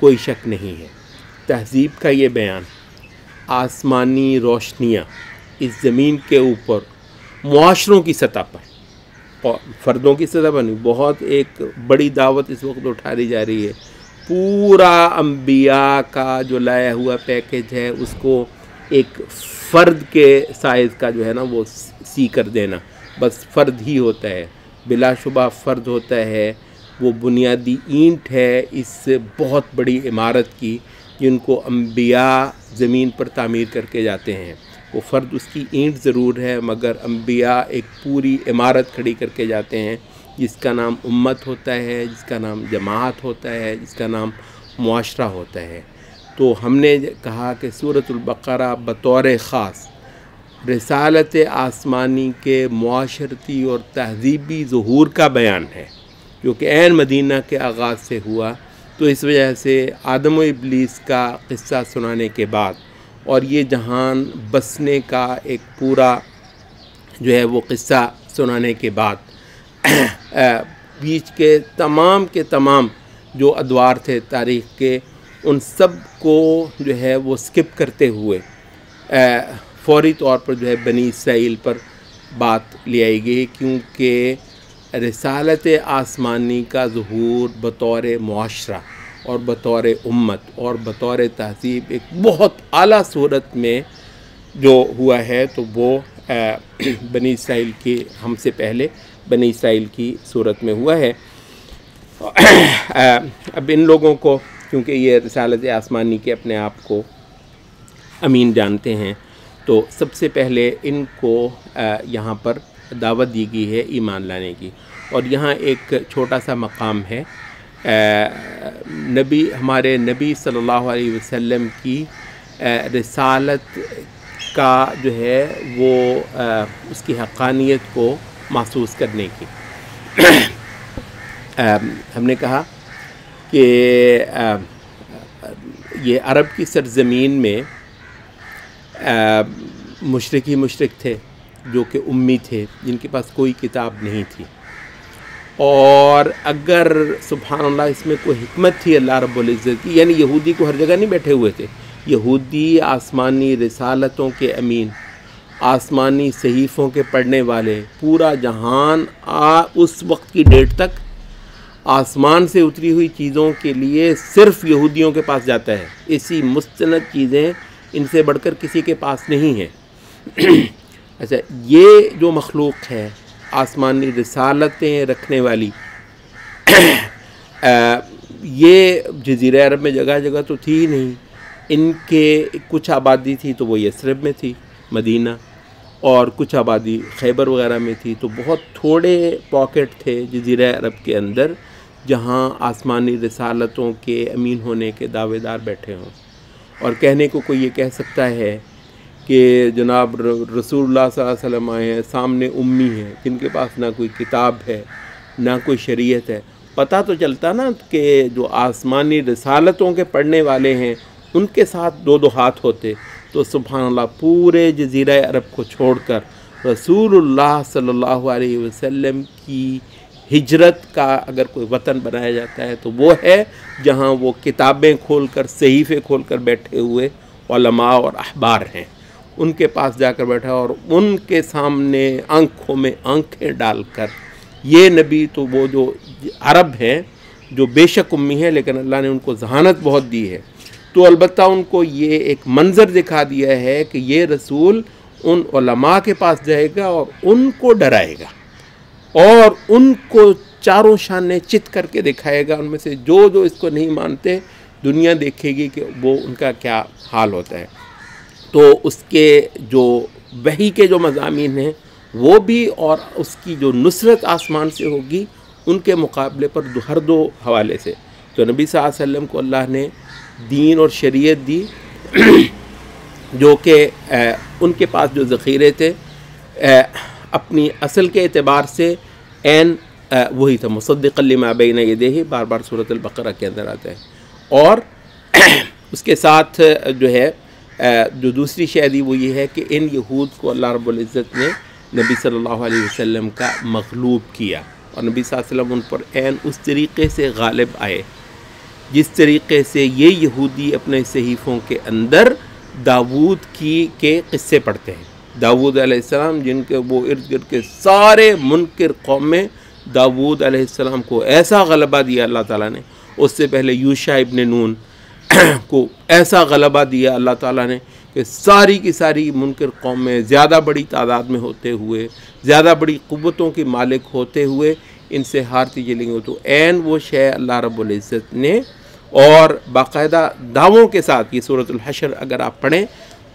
کوئی شک نہیں ہے۔ تہذیب کا یہ بیان، آسمانی روشنیاں اس زمین کے اوپر معاشروں کی سطح پر اور فردوں کی سطح پر نہیں، بہت ایک بڑی دعوت اس وقت اٹھائی جا رہی ہے، پورا انبیاء کا جو لایا ہوا پیکج ہے اس کو ایک فرد کے سائز کا جو ہے نا وہ سی کر دینا، بس فرد ہی ہوتا ہے، بلا شبہ فرد ہوتا ہے، وہ بنیادی اینٹ ہے اس بہت بڑی عمارت کی جن کو انبیاء زمین پر تعمیر کر کے جاتے ہیں۔ وہ فرد اس کی اینٹ ضرور ہے مگر انبیاء ایک پوری عمارت کھڑی کر کے جاتے ہیں جس کا نام امت ہوتا ہے، جس کا نام جماعت ہوتا ہے، جس کا نام معاشرہ ہوتا ہے۔ تو ہم نے کہا کہ سورۃ البقرہ بطور خاص رسالت آسمانی کے معاشرتی اور تہذیبی ظہور کا بیان ہے جو کہ عین مدینہ کے آغاز سے ہوا، تو اس وجہ سے آدم و ابلیس کا قصہ سنانے کے بعد اور یہ جہان بسنے کا ایک پورا جو ہے وہ قصہ سنانے کے بعد بیچ کے تمام جو ادوار تھے تاریخ کے ان سب کو جو ہے وہ سکپ کرتے ہوئے فوری طور پر جو ہے بنی اسرائیل پر بات لے آئی گئی، کیونکہ رسالت آسمانی کا ظہور بطور معاشرہ اور بطور امت اور بطور تہذیب ایک بہت اعلیٰ صورت میں جو ہوا ہے تو وہ بنی اسرائیل کی ہم سے پہلے بنی اسرائیل کی صورت میں ہوا ہے۔ اب ان لوگوں کو کیونکہ یہ رسالت آسمانی کے اپنے آپ کو امین جانتے ہیں تو سب سے پہلے ان کو یہاں پر دعوت دی گئی ہے ایمان لانے کی، اور یہاں ایک چھوٹا سا مقام ہے، ہمارے نبی صلی اللہ علیہ وسلم کی رسالت کا جو ہے وہ اس کی حقانیت کو محسوس کرنے کی۔ ہم نے کہا کہ یہ عرب کی سرزمین میں مشرک تھے جو کہ امی تھے، جن کے پاس کوئی کتاب نہیں تھی، اور اگر سبحان اللہ اس میں کوئی حکمت تھی اللہ رب العزت کی، یعنی یہودی کو ہر جگہ نہیں بیٹھے ہوئے تھے، یہودی آسمانی رسالتوں کے امین، آسمانی صحیفوں کے پڑھنے والے، پورا جہان اس وقت کی ڈیٹ تک آسمان سے اتری ہوئی چیزوں کے لیے صرف یہودیوں کے پاس جاتا ہے، ایسی مستند چیزیں ان سے بڑھ کر کسی کے پاس نہیں ہیں۔ اچھا، یہ جو مخلوق ہے آسمانی رسالتیں رکھنے والی، یہ جزیرہ عرب میں جگہ جگہ تو تھی ہی نہیں، ان کے کچھ آبادی تھی تو وہ یثرب میں تھی مدینہ، اور کچھ آبادی خیبر وغیرہ میں تھی، تو بہت تھوڑے پاکٹ تھے جزیرہ عرب کے اندر جہاں آسمانی رسالتوں کے امین ہونے کے دعوے دار بیٹھے ہوں۔ اور کہنے کو کوئی یہ کہہ سکتا ہے کہ جناب رسول اللہ صلی اللہ علیہ وسلم آئے ہیں، سامنے امی ہیں جن کے پاس نہ کوئی کتاب ہے نہ کوئی شریعت ہے، پتہ تو چلتا نا کہ جو آسمانی رسالتوں کے پڑھنے والے ہیں ان کے ساتھ دو دو ہاتھ ہوتے تو سبحان اللہ پورے جزیرہ عرب کو چھوڑ کر رسول اللہ صلی اللہ علیہ وسلم کی ہجرت کا اگر کوئی وطن بنایا جاتا ہے تو وہ ہے جہاں وہ کتابیں کھول کر صحیفے کھول کر بیٹھے ہوئے علماء اور احبار ہیں، ان کے پاس جا کر بیٹھا اور ان کے سامنے آنکھوں میں آنکھیں ڈال کر یہ نبی تو وہ جو عرب ہیں جو بے شک امی ہے لیکن اللہ نے ان کو ذہانت بہت دی ہے، تو البتہ ان کو یہ ایک منظر دکھا دیا ہے کہ یہ رسول ان علماء کے پاس جائے گا اور ان کو ڈرائے گا اور ان کو چاروں شانے چت کر کے دکھائے گا، ان میں سے جو اس کو نہیں مانتے دنیا دیکھے گی کہ وہ ان کا کیا حال ہوتا ہے۔ تو اس کے جو وحی کے جو مضامین ہیں وہ بھی اور اس کی جو نصرت آسمان سے ہوگی ان کے مقابلے پر ہر دو حوالے سے تو نبی صلی اللہ علیہ وسلم کو اللہ نے دین اور شریعت دی جو کہ ان کے پاس جو ذخیرے تھے اپنی اصل کے اعتبار سے عین وہی تھا، مصدقا لما بین یدیہ، بار بار سورۃ البقرہ کے اندر آتا ہے، اور اس کے ساتھ جو ہے جو دوسری شے دی وہ یہ ہے کہ ان یہود کو اللہ رب العزت نے نبی صلی اللہ علیہ وسلم کا مغلوب کیا اور نبی صلی اللہ علیہ وسلم ان پر عین اس طریقے سے غالب آئے جس طریقے سے یہ یہودی اپنے صحیفوں کے اندر داود کے قصے پڑھتے ہیں۔ داود علیہ السلام جن کے وہ ارد گرد کے سارے منکر قوم میں داود علیہ السلام کو ایسا غلبہ دیا اللہ تعالیٰ نے، اس سے پہلے یوشع ابن نون کو ایسا غلبہ دیا اللہ تعالیٰ نے کہ ساری کی ساری منکر قوم میں زیادہ بڑی تعداد میں ہوتے ہوئے، زیادہ بڑی قوتوں کے مالک ہوتے ہوئے ان سے ہارتی چلی گئی۔ تو عین وہ شے اللہ رب العزت نے اور باقاعدہ دعووں کے ساتھ، یہ سورۃ الحشر اگر آپ پڑھیں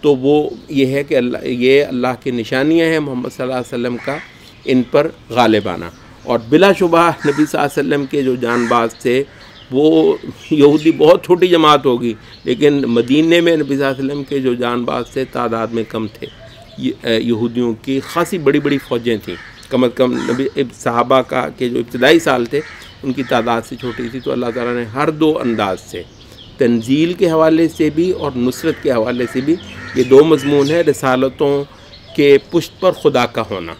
تو وہ یہ ہے کہ یہ اللہ کی نشانیاں ہیں محمد صلی اللہ علیہ وسلم کا ان پر غالب آنا، اور بلا شبہ نبی صلی اللہ علیہ وسلم کے جو جان باز تھے وہ یہودی بہت چھوٹی جماعت ہوگی لیکن مدینے میں نبی صلی اللہ علیہ وسلم کے جو جان باز تھے تعداد میں کم تھے، یہودیوں کی خاصی بڑی بڑی فوجیں تھیں، کم از کم نبی صحابہ کا کے جو ابتدائی سال تھے ان کی تعداد سے چھوٹی تھی۔ تو اللہ تعالیٰ نے ہر دو انداز سے، تنزیل کے حوالے سے بھی اور نصرت کے حوالے سے بھی، یہ دو مضمون ہے، رسالتوں کے پشت پر خدا کا ہونا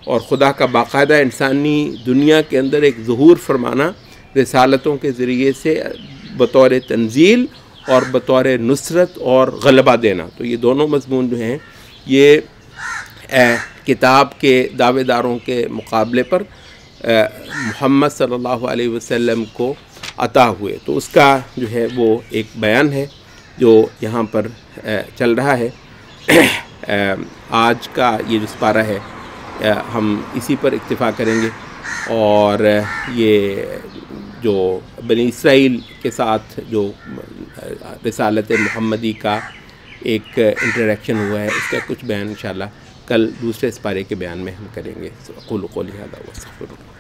اور خدا کا باقاعدہ انسانی دنیا کے اندر ایک ظہور فرمانا رسالتوں کے ذریعے سے بطور تنزیل اور بطور نصرت اور غلبہ دینا۔ تو یہ دونوں مضمون جو ہیں یہ کتاب کے دعوے داروں کے مقابلے پر محمد صلی اللہ علیہ وسلم کو عطا ہوئے، تو اس کا جو ہے وہ ایک بیان ہے جو یہاں پر چل رہا ہے۔ آج کا یہ جو سپارہ ہے ہم اسی پر اکتفا کریں گے، اور یہ جو بنی اسرائیل کے ساتھ جو رسالت محمدی کا ایک انٹریکشن ہوا ہے اس کا کچھ بیان انشاءاللہ کل دوسرے سپارے کے بیان میں ہم کریں گے۔ اقول قولی ھذا واستغفر اللہ۔